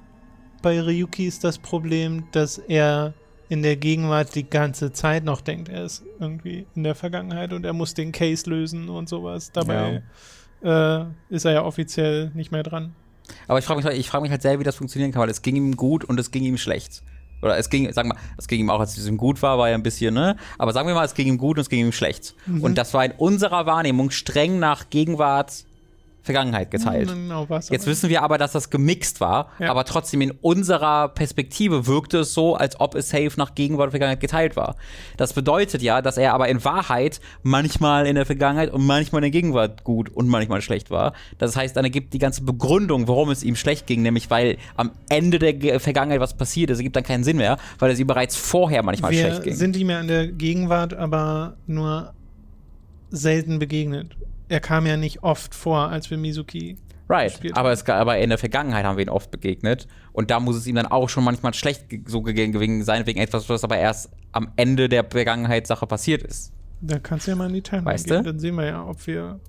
Bei Ryuki ist das Problem, dass er in der Gegenwart die ganze Zeit noch denkt, er ist irgendwie in der Vergangenheit und er muss den Case lösen und sowas. Dabei ist er ja offiziell nicht mehr dran. Aber ich frage mich halt selber, wie das funktionieren kann, weil es ging ihm gut und es ging ihm schlecht. Oder es ging ihm auch, als es ihm gut war er ein bisschen, ne? Aber sagen wir mal, es ging ihm gut und es ging ihm schlecht. Und das war in unserer Wahrnehmung streng nach Gegenwart, Vergangenheit geteilt. Genau, Jetzt wissen wir aber, dass das gemixt war, aber trotzdem in unserer Perspektive wirkte es so, als ob es safe nach Gegenwart und Vergangenheit geteilt war. Das bedeutet ja, dass er aber in Wahrheit manchmal in der Vergangenheit und manchmal in der Gegenwart gut und manchmal schlecht war. Das heißt, dann ergibt die ganze Begründung, warum es ihm schlecht ging, nämlich weil am Ende der Vergangenheit was passiert ist, ergibt dann keinen Sinn mehr, weil es ihm bereits vorher manchmal schlecht ging. Wir sind ihm ja in der Gegenwart aber nur selten begegnet. Er kam ja nicht oft vor, als wir Mizuki gespielt haben. Aber in der Vergangenheit haben wir ihn oft begegnet. Und da muss es ihm dann auch schon manchmal schlecht so gewesen sein, wegen etwas, was aber erst am Ende der Vergangenheitssache passiert ist. Da kannst du ja mal in die Timeline gehen. Dann sehen wir ja, ob wir...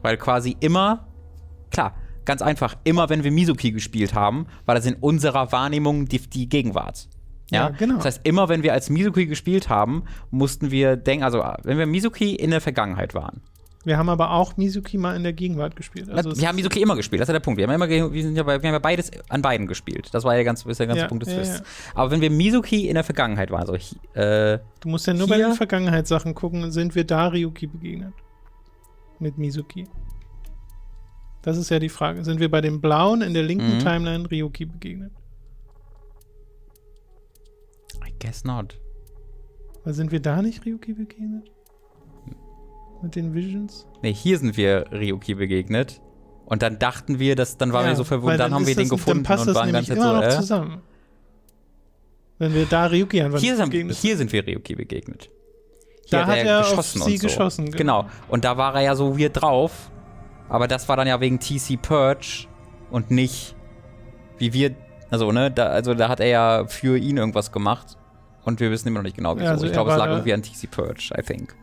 Weil quasi immer, klar, ganz einfach, immer wenn wir Mizuki gespielt haben, war das in unserer Wahrnehmung die Gegenwart. Ja, genau. Das heißt, immer wenn wir als Mizuki gespielt haben, mussten wir denken, also wenn wir Mizuki in der Vergangenheit waren. Wir haben aber auch Mizuki mal in der Gegenwart gespielt. Also wir haben Mizuki immer gespielt, das ist ja der Punkt. Wir haben ja beides an beiden gespielt. Das war ja der ganze Punkt des Twists. Aber wenn wir Mizuki in der Vergangenheit waren, also du musst ja nur bei den Vergangenheitssachen gucken, sind wir da Ryuki begegnet. Mit Mizuki. Das ist ja die Frage. Sind wir bei dem Blauen in der linken Timeline Ryuki begegnet? I guess not. Weil sind wir da nicht Ryuki begegnet? Mit den Visions? Nee, hier sind wir Ryuki begegnet. Und dann dachten wir, dann waren wir so verwundert, dann haben wir den gefunden dann passt und das waren ganz nämlich immer noch zusammen. Wenn wir da Ryuki begegnet. Hier sind wir Ryuki begegnet. Hier Da hat er geschossen auf sie und so. geschossen. Genau. Und da war er ja so weird drauf. Aber das war dann ja wegen TC Purge und nicht wie wir, also ne, da hat er ja für ihn irgendwas gemacht und wir wissen immer noch nicht genau wieso. Also ich glaube, es lag irgendwie an TC Purge, I think.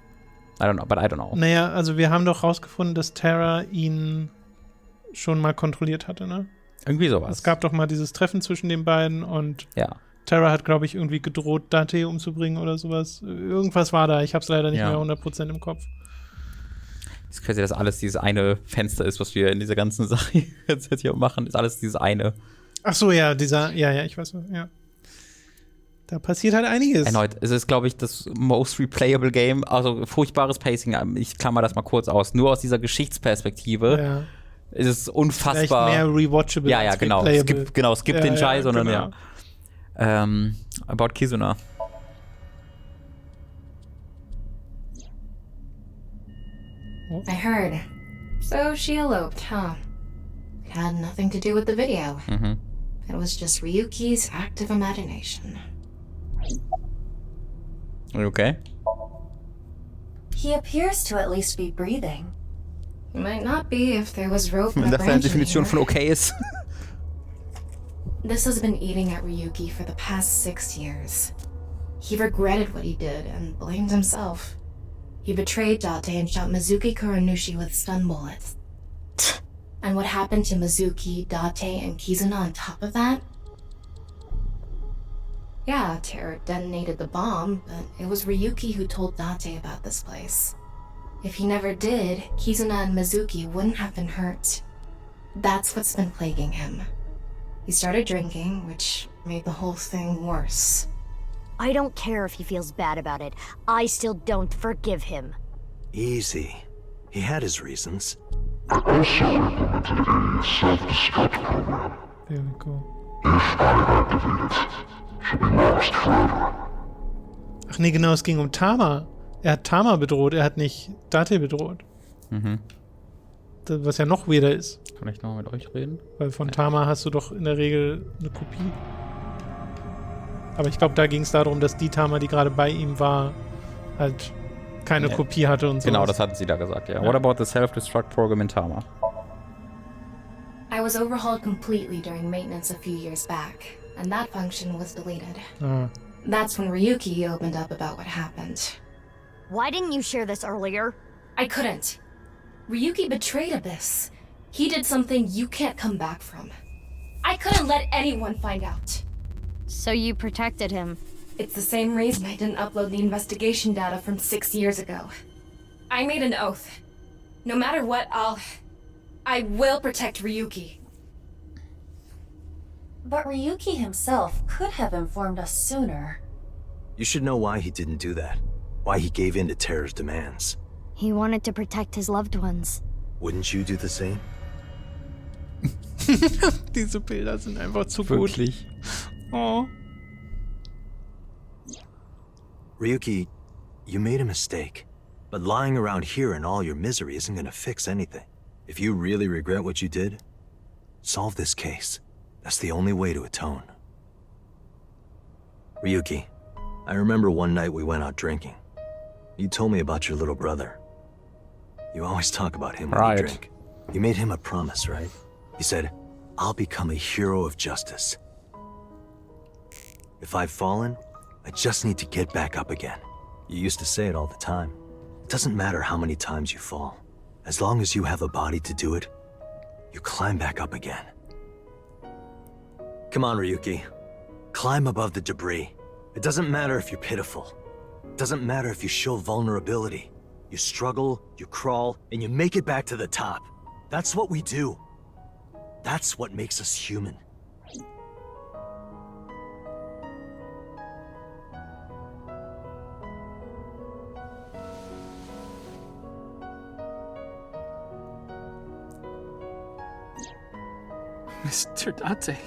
I don't know. Naja, also wir haben doch rausgefunden, dass Terra ihn schon mal kontrolliert hatte, ne? Irgendwie sowas. Es gab doch mal dieses Treffen zwischen den beiden und ja. Terra hat, glaube ich, irgendwie gedroht, Date umzubringen oder sowas. Irgendwas war da, ich habe es leider nicht mehr 100% im Kopf. Das ist quasi, dass alles dieses eine Fenster ist, was wir in dieser ganzen Sache jetzt hier machen, ist alles dieses eine. Ach so, ja, ich weiß, ja. Da passiert halt einiges. Erneut, es ist, glaube ich, das most replayable Game, also furchtbares Pacing, ich klammer das mal kurz aus, nur aus dieser Geschichtsperspektive ist es unfassbar. Vielleicht mehr rewatchable ja, genau. Es gibt den Scheiß, sondern genau. About Kizuna. I heard. So she eloped, huh? It had nothing to do with the video. It was just Ryuki's active imagination. Are you okay? He appears to at least be breathing. He might not be if there was rope and a Das eine branch in Definition here. von okay ist. This has been eating at Ryuki for the past 6 years. He regretted what he did and blamed himself. He betrayed Date and shot Mizuki Kuranushi with stun bullets. And what happened to Mizuki, Date, and Kizuna on top of that? Yeah, Terror detonated the bomb, but it was Ryuki who told Date about this place. If he never did, Kizuna and Mizuki wouldn't have been hurt. That's what's been plaguing him. He started drinking, which made the whole thing worse. I don't care if he feels bad about it. I still don't forgive him. Easy. He had his reasons. I also implemented a self-destruct program. There we go. If I activate it, she'll be lost forever. Ach nee, genau, es ging um Tama. Er hat Tama bedroht, er hat nicht Date bedroht. Das, was ja noch weirder ist. Kann ich noch mit euch reden? Weil von Tama hast du doch in der Regel eine Kopie. Aber ich glaube, da ging es darum, dass die Tama, die gerade bei ihm war, halt keine Kopie hatte und so. Genau, das hatten sie da gesagt, ja. What about the self-destruct program in Tama? I was overhauled completely during maintenance a few years back, and that function was deleted. That's when Ryuki opened up about what happened. Why didn't you share this earlier? I couldn't. Ryuki betrayed Abyss. He did something you can't come back from. I couldn't let anyone find out. So you protected him. It's the same reason I didn't upload the investigation data from 6 years ago. I made an oath. No matter what, I will protect Ryuki. But Ryuki himself could have informed us sooner. You should know why he didn't do that. Why he gave in to Terror's demands. He wanted to protect his loved ones. Wouldn't you do the same? Diese Bilder sind einfach zu gut. Wirklich? Oh. Ryuki, you made a mistake. But lying around here in all your misery isn't gonna fix anything. If you really regret what you did, solve this case. That's the only way to atone. Ryuki, I remember one night we went out drinking. You told me about your little brother. You always talk about him when you drink. You made him a promise, right? You said, I'll become a hero of justice. If I've fallen, I just need to get back up again. You used to say it all the time. It doesn't matter how many times you fall. As long as you have a body to do it, you climb back up again. Come on, Ryuki. Climb above the debris. It doesn't matter if you're pitiful. It doesn't matter if you show vulnerability. You struggle, you crawl, and you make it back to the top. That's what we do. That's what makes us human. Mr. Date.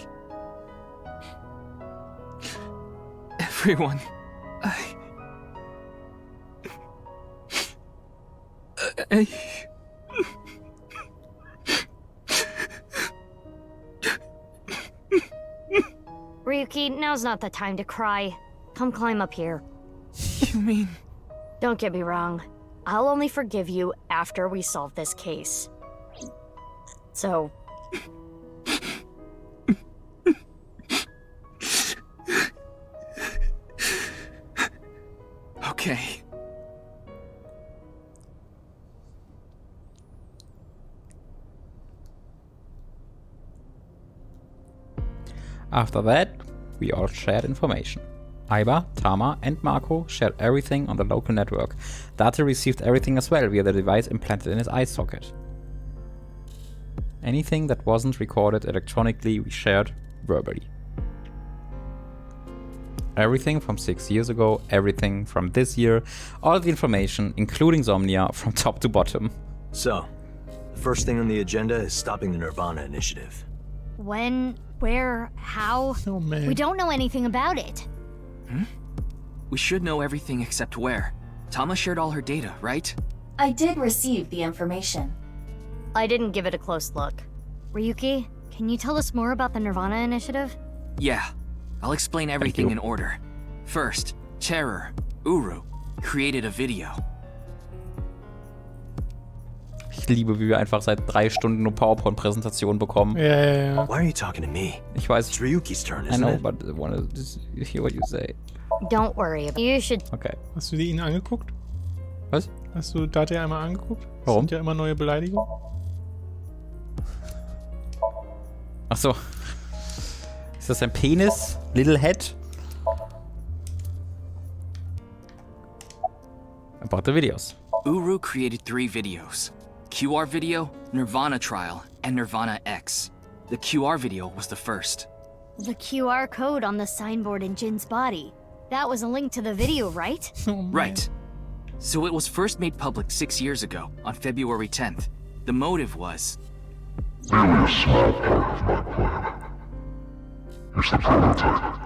Everyone, Ryuki, now's not the time to cry. Come climb up here. You mean... Don't get me wrong. I'll only forgive you after we solve this case. So... Okay. After that, we all shared information. Aiba, Tama, and Marco shared everything on the local network. Date received everything as well via the device implanted in his eye socket. Anything that wasn't recorded electronically we shared verbally. Everything from 6 years ago, everything from this year, all the information, including Somnia, from top to bottom. So, the first thing on the agenda is stopping the Nirvana initiative. When, where, how? Oh man. We don't know anything about it. We should know everything except where. Tama shared all her data, right? I did receive the information. I didn't give it a close look. Ryuki, can you tell us more about the Nirvana initiative? Yeah. I'll explain everything in order. First, Terror, Uru, created a video. Ich liebe, wie wir einfach seit 3 Stunden nur PowerPoint-Präsentationen bekommen. Ja. Why are you talking to me? Ich weiß. It's Ryuki's turn, I isn't know, it? but I want to hear what you say. Don't worry, you should... Okay. Hast du ihn angeguckt? Was? Hast du Date einmal angeguckt? Warum? Sind ja immer neue Beleidigungen. Ach so. Ist das ein Penis? Little Head? About the videos. Uru created 3 videos. QR video, Nirvana trial, and Nirvana X. The QR video was the first. The QR code on the signboard in Jin's body. That was a link to the video, right? Oh, man. Right. So it was first made public 6 years ago, on February 10th. The motive was... Merely a small part of my plan. It's the prototype.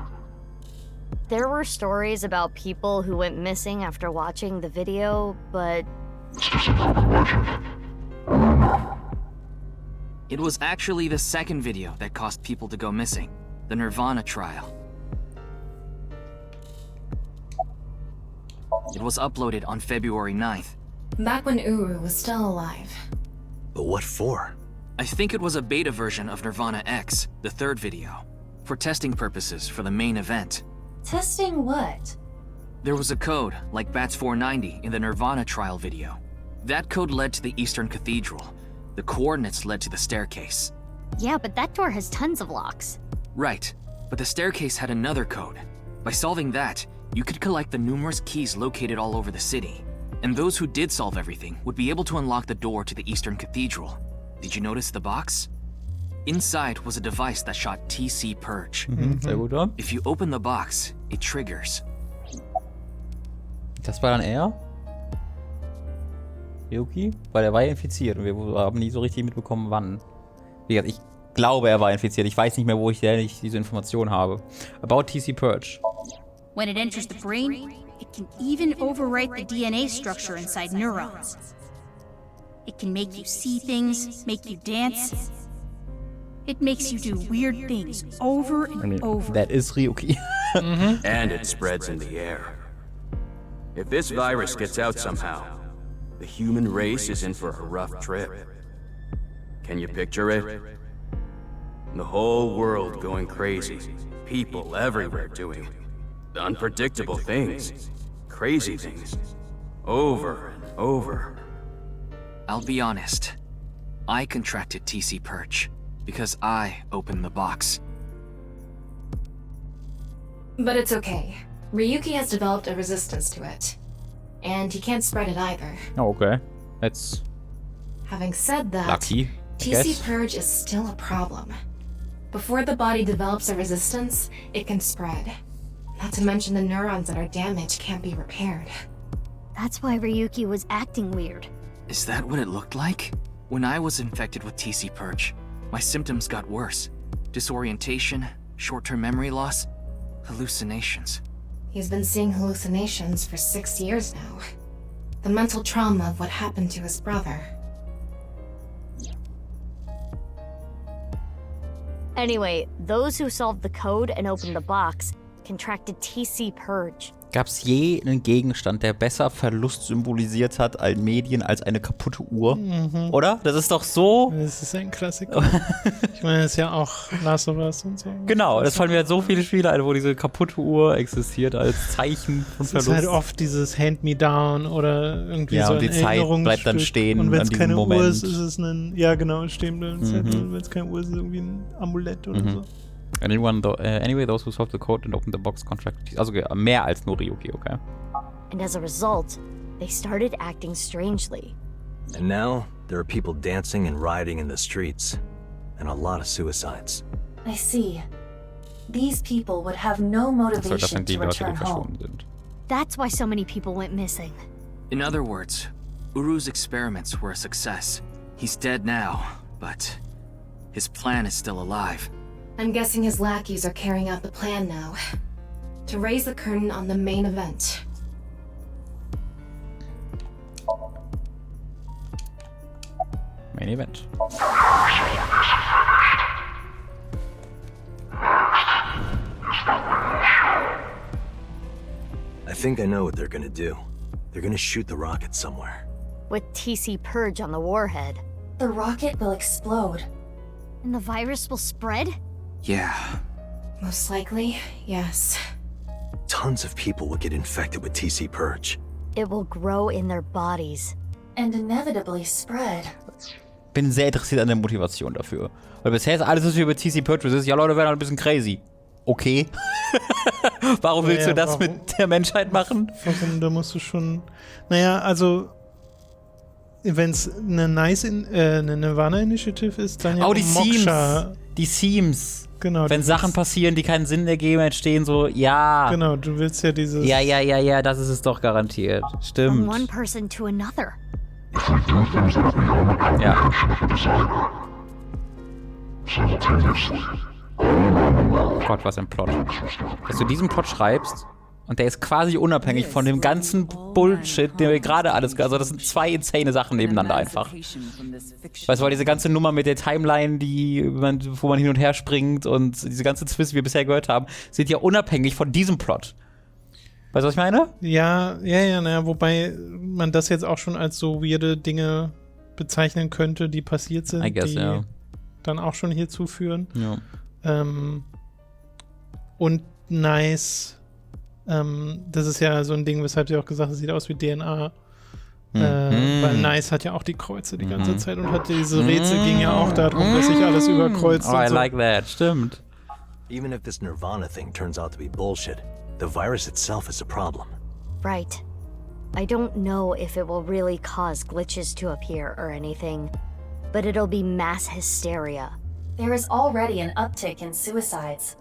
There were stories about people who went missing after watching the video, but... It's just an urban legend. I don't know. It was actually the second video that caused people to go missing. The Nirvana trial. It was uploaded on February 9th. Back when Uru was still alive. But what for? I think it was a beta version of Nirvana X, the third video, for testing purposes for the main event. Testing what? There was a code, like BATS 490 in the Nirvana trial video. That code led to the Eastern Cathedral. The coordinates led to the staircase. Yeah, but that door has tons of locks. Right, but the staircase had another code. By solving that, you could collect the numerous keys located all over the city. And those who did solve everything would be able to unlock the door to the Eastern Cathedral. Did you notice the box? Inside was a device that shot TC Purge. Sehr gut, oder? If you open the box, it triggers. Das war dann er? Ryuki? Weil er war ja infiziert und wir haben nie so richtig mitbekommen, wann. Wie gesagt, ich glaube, er war infiziert. Ich weiß nicht mehr, wo ich diese Information habe. About TC Purge. When it enters the brain, it can even overwrite the DNA structure inside neurons. It can make you see things, make you dance. It makes you do weird things over and over. That is Ryuki. And it spreads in the air. If this virus gets out somehow, the human race is in for a rough trip. Can you picture it? The whole world going crazy. People everywhere doing unpredictable things. Crazy things. Over and over. I'll be honest. I contracted TC Purge because I opened the box. But it's okay. Ryuki has developed a resistance to it. And he can't spread it either. Oh, okay. That's Having said that, lucky, I TC guess. Purge is still a problem. Before the body develops a resistance, it can spread. Not to mention the neurons that are damaged can't be repaired. That's why Ryuki was acting weird. Is that what it looked like? When I was infected with TC Purge, my symptoms got worse. Disorientation, short-term memory loss, hallucinations. He's been seeing hallucinations for 6 years now. The mental trauma of what happened to his brother. Anyway, those who solved the code and opened the box contracted TC Purge. Gab es je einen Gegenstand, der besser Verlust symbolisiert hat als Medien als eine kaputte Uhr? Mhm. Oder? Das ist doch so... Das ist ein Klassiker. Ich meine, das ist ja auch Last of Us und so. Genau, das fallen mir halt so viele Spiele ein, wo diese kaputte Uhr existiert als Zeichen von Verlust. Es ist halt oft dieses Hand-me-down oder irgendwie so und ein die Zeit bleibt dann stehen und wenn es keine Moment. Uhr ist, ist es ein, ja genau, stehen bleiben. Und wenn es keine Uhr ist, ist es irgendwie ein Amulett oder so. Anyway, those who solved the code and opened the box contracted. Also mehr als nur Ryuki, okay. And as a result, they started acting strangely. And now, there are people dancing and rioting in the streets. And a lot of suicides. I see. These people would have no Das motivation sind die to Leute, die return home. verschwunden sind. That's why so many people went missing. In other words, Uru's experiments were a success. He's dead now, but his plan is still alive. I'm guessing his lackeys are carrying out the plan now. To raise the curtain on the main event. Main Event. I think I know what they're gonna do. They're gonna shoot the rocket somewhere. With TC Purge on the warhead. The rocket will explode. And the virus will spread? Yeah. Most likely, yes. Tons of people will get infected with TC Purge. It will grow in their bodies. And inevitably spread. Bin sehr interessiert an der Motivation dafür. Weil bisher ist alles, was wir über TC Purge wissen, ja Leute, werden halt ein bisschen crazy. Okay. Warum willst du das mit der Menschheit machen? Warum? Da musst du schon... Naja, also... Wenn es eine eine Nirvana Initiative ist, dann ja die Moksha. Themes. Die Themes. Genau. Wenn Sachen passieren, die keinen Sinn ergeben, entstehen so, ja. Genau, du willst ja dieses... Ja, das ist es doch garantiert. Stimmt. From one person to another. If we do things that are beyond the comprehension of a designer, simultaneously, all around the world, Gott, was ein Plot. Dass du diesen Plot schreibst und der ist quasi unabhängig von dem ganzen Bullshit, den wir gerade alles... Also das sind zwei insane Sachen nebeneinander einfach. Weißt du, weil diese ganze Nummer mit der Timeline, wo man hin und her springt und diese ganze Twist, die wir bisher gehört haben, sind ja unabhängig von diesem Plot. Weißt du, was ich meine? Ja, naja, wobei man das jetzt auch schon als so weirde Dinge bezeichnen könnte, die passiert sind, die dann auch schon hier zuführen. Ja. Und nice, das ist ja so ein Ding, weshalb sie auch gesagt hat, sieht aus wie DNA. Weil Nice hat ja auch die Kreuze die ganze Zeit und hat diese Rätsel ging ja auch darum, dass sich alles überkreuzt. Oh, I like that. Stimmt. Even if this Nirvana thing turns out to be bullshit, the virus itself is a problem. Right. I don't know if it will really cause glitches to appear or anything, but it'll be mass hysteria. There is already an uptick in suicides.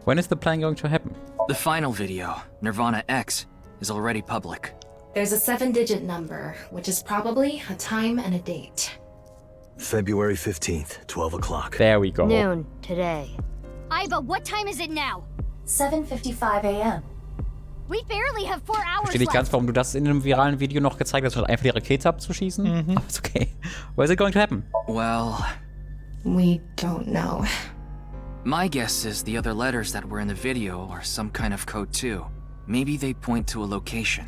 When is the plan going to happen? The final video, Nirvana X, is already public. There's a 7-digit number, which is probably a time and a date. February 15th, 12 o'clock. There we go. Noon, today. Iva, what time is it now? 7:55 a.m. We barely have 4 hours Verstehe nicht ganz, warum du das in einem viralen Video noch gezeigt hast, statt einfach die Rakete abzuschießen. Aber ist okay. When is it going to happen? Well, We don't know. my guess is the other letters that were in the video are some kind of code too. Maybe they point to a location.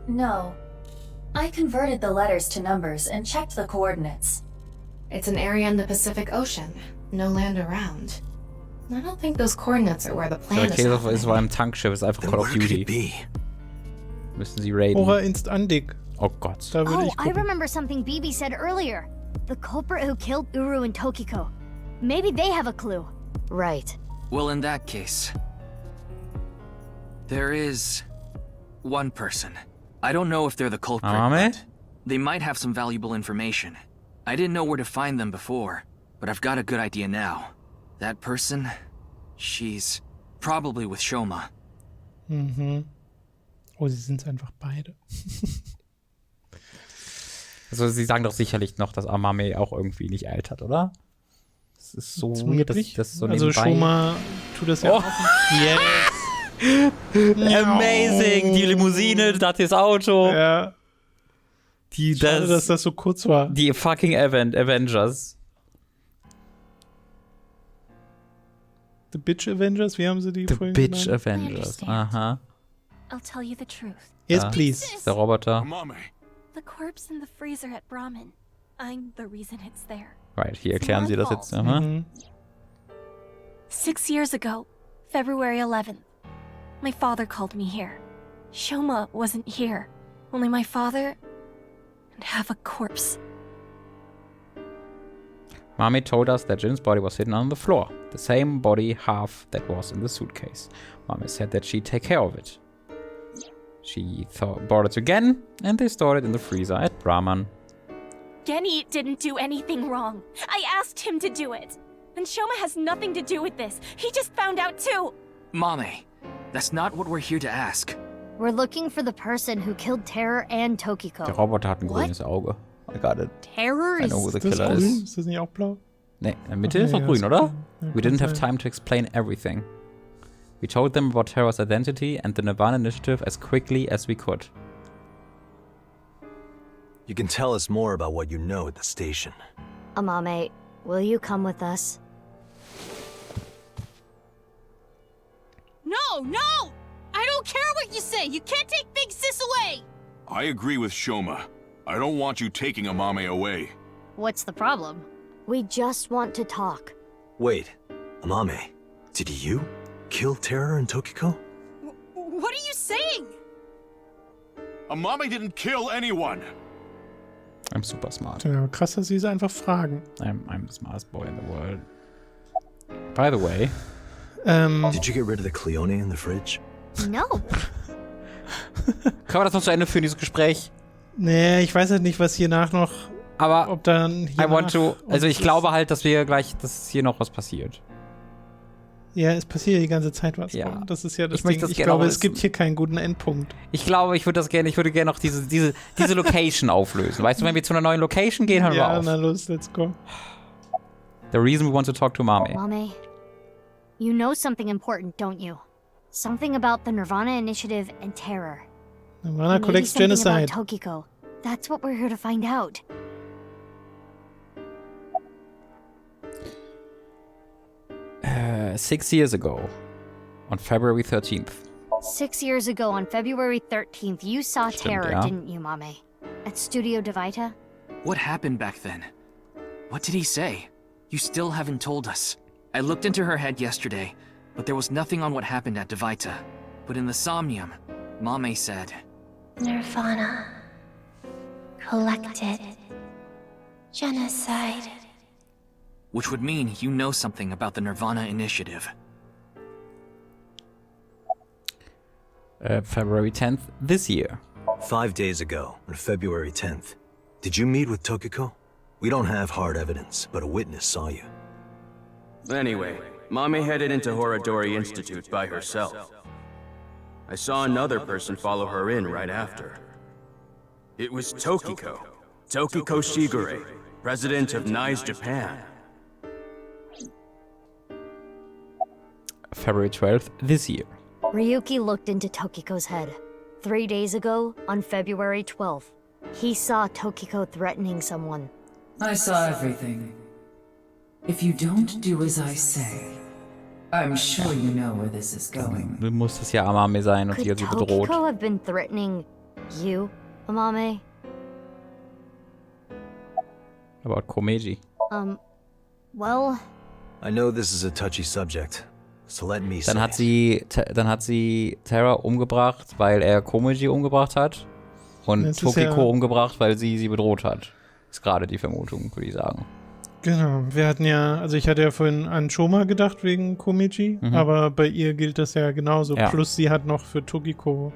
No. I converted the letters to numbers and checked the coordinates. It's an area in the Pacific Ocean. No land around. I don't think those coordinates are where the Die plan is Rakete happening. ist bei einem Tankschiff, ist einfach Then Call where of could Duty. it be? Müssen sie raiden. Ora inst andik. Oh Gott. Da würde Oh, ich I gucken. remember something Bibi said earlier. The culprit who killed Uru and Tokiko. Maybe they have a clue. Right. Well, in that case, there is one person. I don't know if they're the culprit, Amame? but they might have some valuable information. I didn't know where to find them before, but I've got a good idea now. That person, she's probably with Shoma. Oh, sie sind einfach beide. Also sie sagen doch sicherlich noch, dass Amame auch irgendwie nicht altert, oder? Das ist so weird, dass so also nebenbei... Shoma tut das ja auch. Yes! Amazing! Die Limousine, das Auto. Ja. Schade, dass das so kurz war. Die fucking Avengers. The Bitch Avengers, wie haben sie die vorhin genannt? The Bitch Avengers, aha. I'll tell you the truth. Yes, please. Der Roboter. The corpse in the freezer at Brahmin. I'm the reason it's there. Right, hier erklären sie das jetzt. Aha. 6 years ago, February 11th, my father called me here. Shoma wasn't here. Only my father and half a corpse. Mami told us that Jin's body was hidden on the floor. The same body half that was in the suitcase. Mami said that she'd take care of it. She brought it again, and they stored it in the freezer at Brahman. Genny didn't do anything wrong. I asked him to do it. And Shoma has nothing to do with this. He just found out too. Mame, that's not what we're here to ask. We're looking for the person who killed Terror and Tokiko. Der Roboter hat ein grünes Auge. I got it. Terror I know who the killer is. Ist das nicht auch blau? Nee, in der Mitte ist doch grün, oder? We didn't have time to explain everything. We told them about Terror's identity and the Nirvana initiative as quickly as we could. You can tell us more about what you know at the station. Amame, will you come with us? No, no! I don't care what you say! You can't take Big Sis away! I agree with Shoma. I don't want you taking Amame away. What's the problem? We just want to talk. Wait, Amame, did you kill Terror and Tokiko? What are you saying? Amame didn't kill anyone. I'm super smart. Ja, krass, dass sie es einfach fragen. I'm the smartest boy in the world. By the way. Did you get rid of the Cleone in the fridge? No. Kann man das noch zu Ende führen, dieses Gespräch? Nee, ich weiß halt nicht, was hiernach noch... Aber ob dann also ich glaube halt, dass hier noch was passiert. Ja, es passiert die ganze Zeit was. Ja. Das ist ja das Ding. Ich glaube, es gibt hier keinen guten Endpunkt. Ich glaube, ich würde gerne noch diese Location auflösen. Weißt du, wenn wir zu einer neuen Location gehen, hören wir auf. Ja, na los, let's go. The reason we want to talk to Mame. Mame, you know something important, don't you? Something about the Nirvana initiative and Terror. Nirvana collects genocide. About Tokiko. That's what we're here to find out. 6 years ago, on February 13th. 6 years ago, on February 13th, you saw Terror, ja. didn't you, Mame? At Studio Vita? What happened back then? What did he say? You still haven't told us. I looked into her head yesterday, but there was nothing on what happened at Vita. But in the Somnium, Mame said... Nirvana. Collected. Genocide. Which would mean you know something about the Nirvana initiative. February 10th this year. 5 days ago, on February 10th. Did you meet with Tokiko? We don't have hard evidence, but a witness saw you. Anyway, Mame headed into Horadori Institute by herself. I saw another person follow her in right after. It was Tokiko. Tokiko Shigure, president of NICE Japan. February 12th this year. Ryuki looked into Tokiko's head. 3 days ago, on February 12th, he saw Tokiko threatening someone. I saw everything. If you don't do as I say, I'm sure you know where this is going. Muss es ja Amame sein und die hat sie Could bedroht. Tokiko have been threatening you, Amame? About Komeiji. Well... I know this is a touchy subject, so let me say. Dann hat sie Terra umgebracht, weil er Komeiji umgebracht hat. Und Tokiko umgebracht, weil sie bedroht hat. Ist gerade die Vermutung, würde ich sagen. Genau, wir hatten ja, also ich hatte ja vorhin an Shoma gedacht wegen Komichi, aber bei ihr gilt das ja genauso. Ja. Plus sie hat noch für Tokiko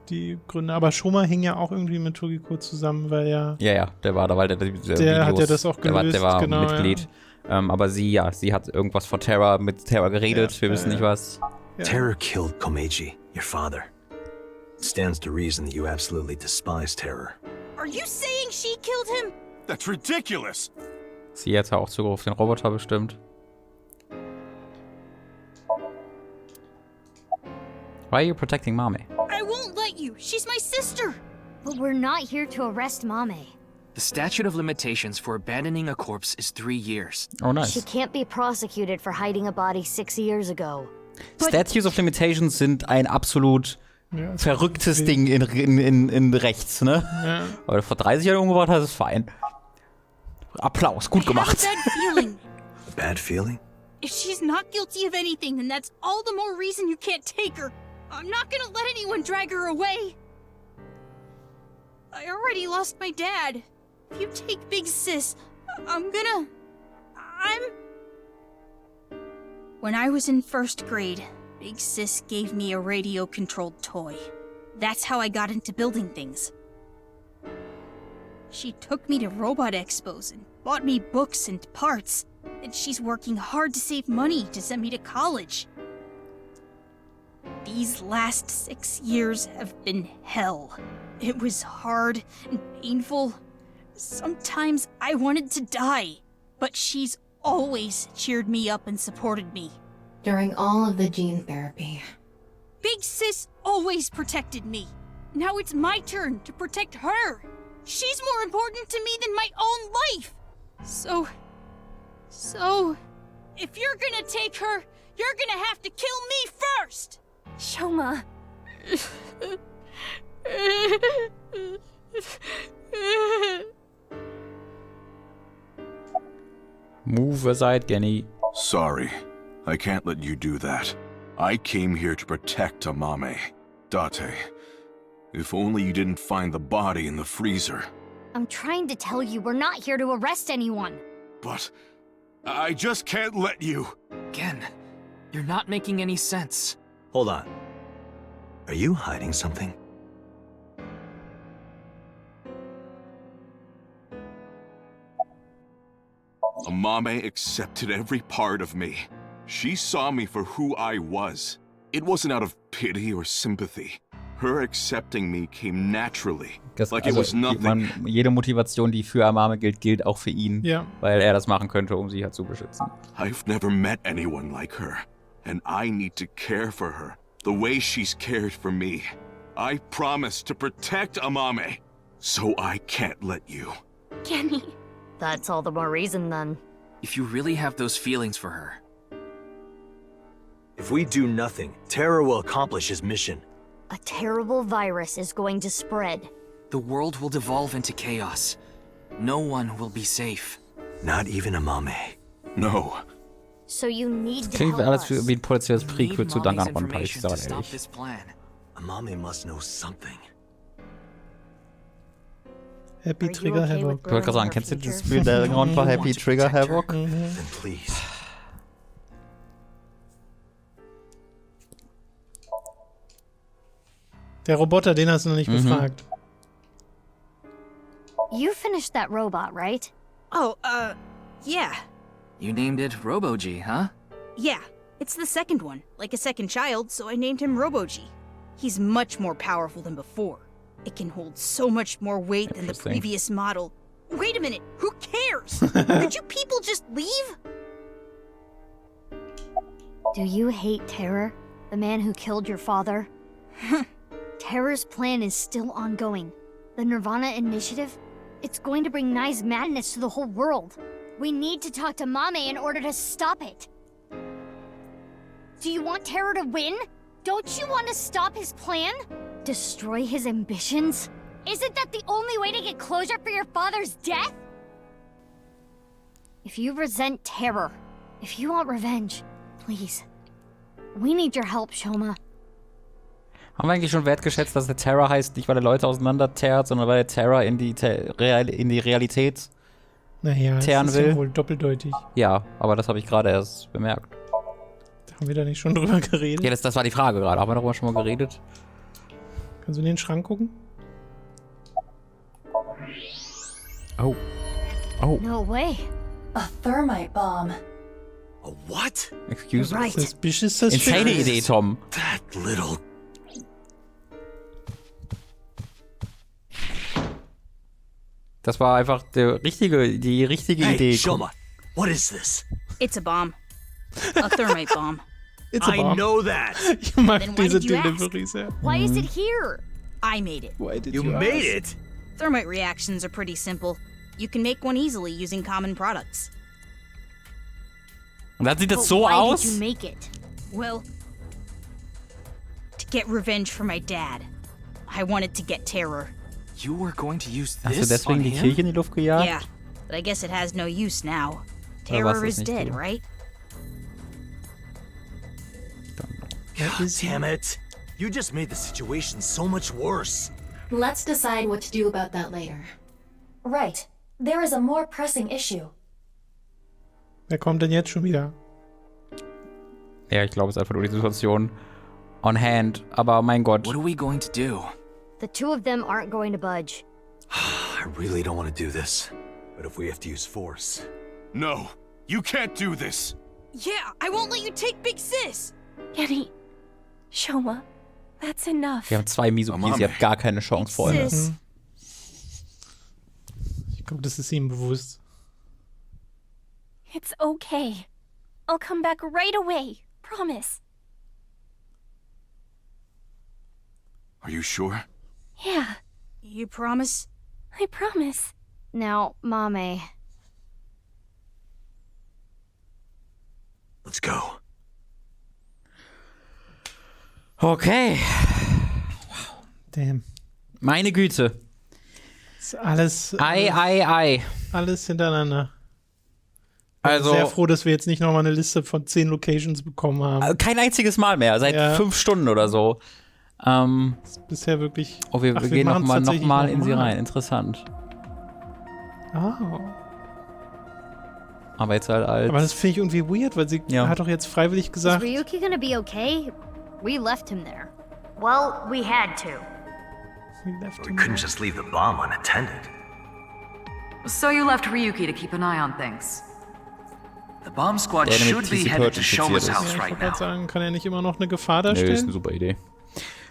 die Gründe. Aber Shoma hing ja auch irgendwie mit Tokiko zusammen, weil ja... Ja, der war da, weil der Videos, hat ja das auch gelöst. Der war genau, Mitglied. Ja. Aber sie hat irgendwas von Terra mit Terra geredet. Ja, wir wissen nicht was. Ja. Terror killed Komeiji, your father. It stands to reason that you absolutely despise Terror. Are you saying she killed him? That's ridiculous. Sie hat ja auch Zugriff auf den Roboter bestimmt. Why are you protecting Mame? I won't let you. She's my sister. But we're not here to arrest Mame. The statute of limitations for abandoning a corpse is 3 years. Oh, nice. She can't be prosecuted for hiding a body 6 years ago. Statutes of Limitations sind ein absolut verrücktes Ding in Rechts, ne? Ja. Aber vor 30 Jahren umgebracht hat, ist fein. Applaus, gut gemacht. I have a bad feeling. Bad feeling? If she's not guilty of anything, then that's all the more reason you can't take her. I'm not gonna let anyone drag her away. I already lost my dad. If you take Big Sis, When I was in 1st grade, Big Sis gave me a radio-controlled toy. That's how I got into building things. She took me to robot expos and bought me books and parts. And she's working hard to save money to send me to college. These last 6 years have been hell. It was hard and painful. Sometimes I wanted to die, but she's always cheered me up and supported me. During all of the gene therapy. Big Sis always protected me. Now it's my turn to protect her. She's more important to me than my own life. So, if you're gonna take her, you're gonna have to kill me first! Shoma. Move aside, Genny. Sorry, I can't let you do that. I came here to protect Amame. Date, if only you didn't find the body in the freezer. I'm trying to tell you, we're not here to arrest anyone. But I just can't let you. Again, you're not making any sense. Hold on. Are you hiding something? Amame accepted every part of me. She saw me for who I was. It wasn't out of pity or sympathy. Her accepting me came naturally, like it was nothing. Jede Motivation, die für Amame gilt, gilt auch für ihn, weil er das machen könnte, um sie halt zu beschützen. I've never met anyone like her, and I need to care for her the way she's cared for me. I promised to protect Amame, so I can't let you. Kenny. That's all the more reason then. If you really have those feelings for her. If we do nothing, Terror will accomplish his mission. A terrible virus is going to spread. The world will devolve into chaos. No one will be safe. Not even Amame. No. So you need to Klingt help alles us. wie ein potenzielles Prequel zu Danganronpa, ich sage ehrlich. Amame must know something. Happy Trigger Havoc. Ich wollte gerade sagen, kennst du das Spiel Danganronpa Happy Trigger Havoc? Then please. Der Roboter, den hast du noch nicht befragt. You finished that robot, right? Oh, yeah. You named it Robo-G, huh? Yeah, it's the second one, like a second child, so I named him Robo-G. He's much more powerful than before. It can hold so much more weight than the previous model. Wait a minute, who cares? Could you people just leave? Do you hate Terror, the man who killed your father? Terror's plan is still ongoing. The Nirvana initiative? It's going to bring Nai's madness to the whole world. We need to talk to Mame in order to stop it. Do you want Terror to win? Don't you want to stop his plan? Destroy his ambitions? Isn't that the only way to get closure for your father's death? If you resent Terror, if you want revenge, please. We need your help, Shoma. Haben wir eigentlich schon wertgeschätzt, dass der Terror heißt, nicht weil er Leute auseinanderterrt, sondern weil er Terror in die Realität teeren das ist will? ja wohl doppeldeutig. Ja, aber das habe ich gerade erst bemerkt. Haben wir da nicht schon drüber geredet? Ja, das war die Frage gerade. Haben wir darüber schon mal geredet? Kannst du in den Schrank gucken? Oh. Oh. No way. A thermite bomb. A what? Excuse me. Right. Suspicious. Insane Idee, Tom. That little... Das war einfach die richtige Idee. Shoma, what is this? It's a bomb. A thermite bomb. It's a bomb. I know that. Ich mag Then why diese did you Deliveries, ja. Why is it here? I made it. Why did You made it? Thermite reactions are pretty simple. You can make one easily using common products. Und dann sieht das But so why aus. did you make it? Well, to get revenge for my dad. I wanted to get terror. You were going to use Hast du this deswegen on die him? Kirche in die Luft gejagt? Yeah, but I guess it has no use now. Oder war's Terror das is nicht dead, du? right? God damn it. You just made the situation so much worse. Let's decide what to do about that later. Right. There is a more pressing issue. Wer kommt denn jetzt schon wieder? Ja, ich glaube, es ist einfach nur die Situation on hand. Aber mein Gott. What are we going to do? The two of them aren't going to budge. I really don't want to do this. But if we have to use force... No, you can't do this. Yeah, I won't let you take Big Sis! Genny, Shoma, that's enough. Wir haben 2 Misukis, ihr habt gar keine Chance, Freunde. Sis. Ich glaube, das ist ihm bewusst. It's okay. I'll come back right away. Promise. Are you sure? Yeah, You promise? I promise. Now, Mame. Let's go. Okay. Damn. Meine Güte. Ist alles, Ei. alles hintereinander. Ich bin Also, sehr froh, dass wir jetzt nicht nochmal eine Liste von 10 Locations bekommen haben. kein einziges Mal mehr, seit 5 Stunden oder so. Das ist bisher wirklich... Oh, wir gehen nochmal in sie rein. Interessant. Oh. Aber jetzt halt als... Aber das finde ich irgendwie weird, weil sie hat doch jetzt freiwillig Is gesagt... Ryuki gonna be okay? We left him there. Well, we had to. We couldn't just leave the bomb unattended. So you left Ryuki to keep an eye on things. The bomb squad Der should mit be TC headed to infiziert Shoma's ist. house Ich right wollte gerade now. sagen, kann er nicht immer noch eine Gefahr Nö, ist darstellen? eine super Idee.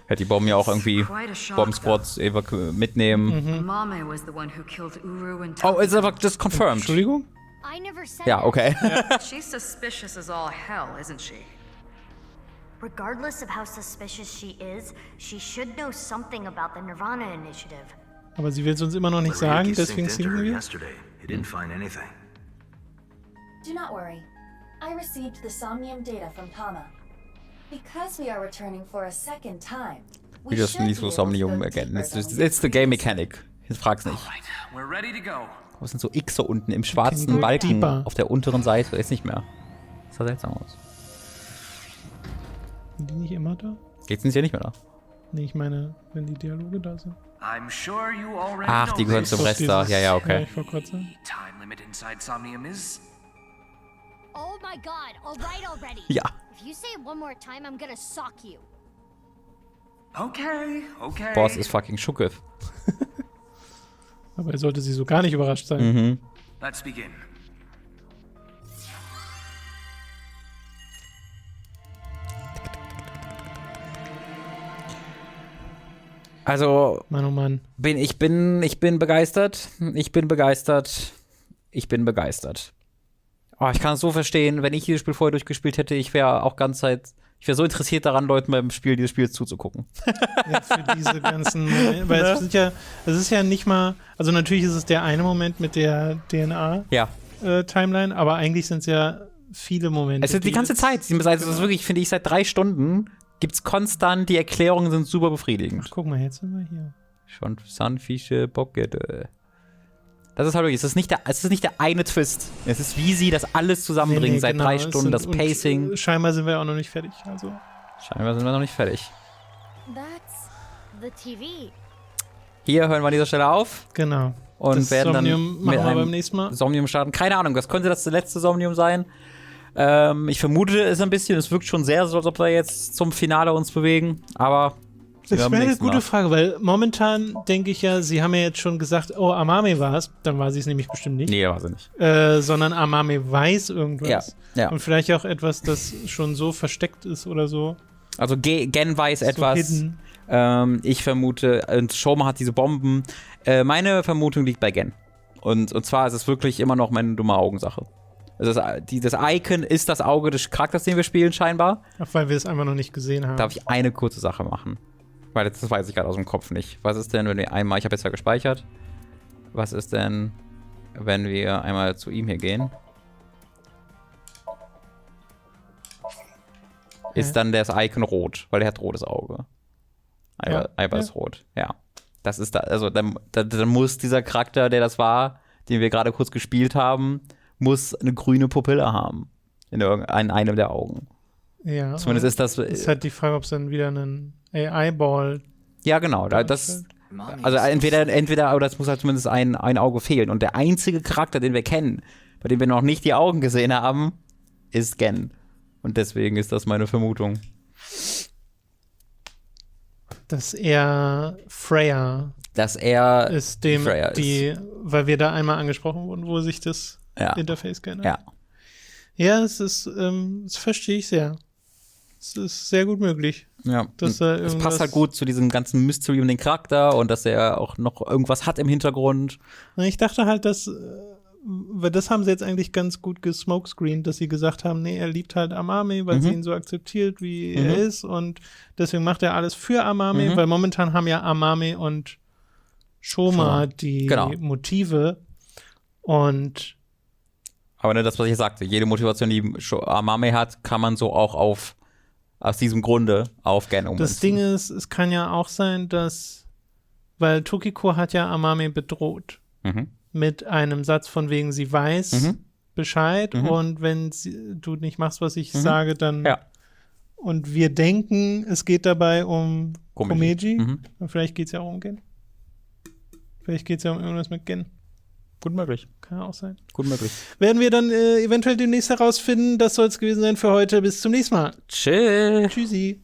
Hätte die Bomben ja auch irgendwie Bomb-Squads mitnehmen. Mame was the one who killed Uru and Oh, it's einfach just confirmed. Entschuldigung? I never said Ja, that. okay. She's suspicious as all hell, isn't she? Regardless of how suspicious she is, she should know something about the Nirvana initiative. Aber sie will es uns immer noch nicht sagen, Ryuki deswegen synced into ziehen her wir. yesterday. He didn't find anything. Do not worry. I received the Somnium data from Tama. Because we are returning for a second time, Wie das nicht so Somnium again. It's the game mechanic. Ich frag's nicht. We're ready to go. Was sind so Xe unten im schwarzen Balken auf der unteren Seite? Ist nicht mehr. Das sah seltsam aus. Sind die nicht immer da? Jetzt sind sie ja nicht mehr da. Nee, ich meine, wenn die Dialoge da sind. I'm sure you already Ach, die gehören know zum this. Rest da. Ja, Ja, okay. ich wollte gerade sagen. Time limit inside Somnium is... Oh my god, alright already. Ja. If you say it one more time, I'm gonna sock you. Okay. Boss ist fucking Schucke. Aber er sollte sie so gar nicht überrascht sein. Mhm. Let's begin. Also, Mann, oh Mann. ich bin begeistert. Ich bin begeistert. Oh, ich kann es so verstehen, wenn ich dieses Spiel vorher durchgespielt hätte, ich wäre so interessiert daran, Leuten beim Spiel dieses Spiels zuzugucken. Ja, für diese ganzen, weil es ist ja nicht mal, also natürlich ist es der eine Moment mit der DNA-Timeline, aber eigentlich sind es ja viele Momente. Es ist die ganze Zeit. Also das ist wirklich, finde ich, seit 3 Stunden gibt's konstant, die Erklärungen sind super befriedigend. Ach, guck mal, jetzt sind wir hier. Schon Sunfische, Bockette. Das ist halt wirklich, es ist nicht der eine Twist. Es ist, wie sie das alles zusammenbringen seit 3 Stunden, das Pacing. Scheinbar sind wir auch noch nicht fertig. Also. Scheinbar sind wir noch nicht fertig. That's the TV. Hier hören wir an dieser Stelle auf. Genau. Und das werden Somnium dann mit machen wir beim einem nächsten Mal. Somnium starten. Keine Ahnung, das könnte das letzte Somnium sein. Ich vermute es ein bisschen. Es wirkt schon sehr so, als ob wir jetzt zum Finale uns bewegen. Aber das wäre eine gute Frage, weil momentan denke ich ja, sie haben ja jetzt schon gesagt, oh, Amame war es. Dann war sie es nämlich bestimmt nicht. Nee, war sie nicht. Sondern Amame weiß irgendwas. Ja. Und vielleicht auch etwas, das schon so versteckt ist oder so. Also Gen weiß so etwas. Ich vermute, und Shoma hat diese Bomben. Meine Vermutung liegt bei Gen. Und zwar ist es wirklich immer noch meine dumme Augensache. Also das Icon ist das Auge des Charakters, den wir spielen, scheinbar. Ach, weil wir es einfach noch nicht gesehen haben. Darf ich eine kurze Sache machen? Weil das weiß ich gerade aus dem Kopf nicht. Was ist denn, wenn wir einmal, ich habe jetzt ja gespeichert. Was ist denn, wenn wir einmal zu ihm hier gehen? Ist dann das Icon rot, weil er hat rotes Auge. Alba ist rot, ja. Das ist da, also dann muss dieser Charakter, der das war, den wir gerade kurz gespielt haben, muss eine grüne Pupille haben. In einem der Augen. Ja. Zumindest ist das. Ist halt die Frage, ob es dann wieder einen AI-Ball. Ja, genau. Also entweder, aber das muss halt zumindest ein Auge fehlen. Und der einzige Charakter, den wir kennen, bei dem wir noch nicht die Augen gesehen haben, ist Gen. Und deswegen ist das meine Vermutung. Dass er Freya. Dass er ist dem, Freya ist. Weil wir da einmal angesprochen wurden, wo sich das Interface geändert hat. Ja, das verstehe ich sehr. Es ist sehr gut möglich. Ja, es passt halt gut zu diesem ganzen Mystery um den Charakter und dass er auch noch irgendwas hat im Hintergrund. Ich dachte halt, weil das haben sie jetzt eigentlich ganz gut gesmokescreened, dass sie gesagt haben, nee, er liebt halt Amame, weil sie ihn so akzeptiert, wie er ist und deswegen macht er alles für Amame, weil momentan haben ja Amame und Shoma die Motive und aber ne, das, was ich sagte, jede Motivation, die Amame hat, kann man so auch aus diesem Grunde auf Gen ummünzen. Das Ding ist, es kann ja auch sein, weil Tokiko hat ja Amame bedroht. Mit einem Satz von wegen, sie weiß Bescheid und wenn du nicht machst, was ich sage, dann und wir denken, es geht dabei um Komeiji. Und vielleicht geht es ja auch um Gen. Vielleicht geht es ja um irgendwas mit Gen. Gut möglich. Kann ja auch sein. Gut möglich. Werden wir dann eventuell demnächst herausfinden. Das soll es gewesen sein für heute. Bis zum nächsten Mal. Tschüss. Tschüssi.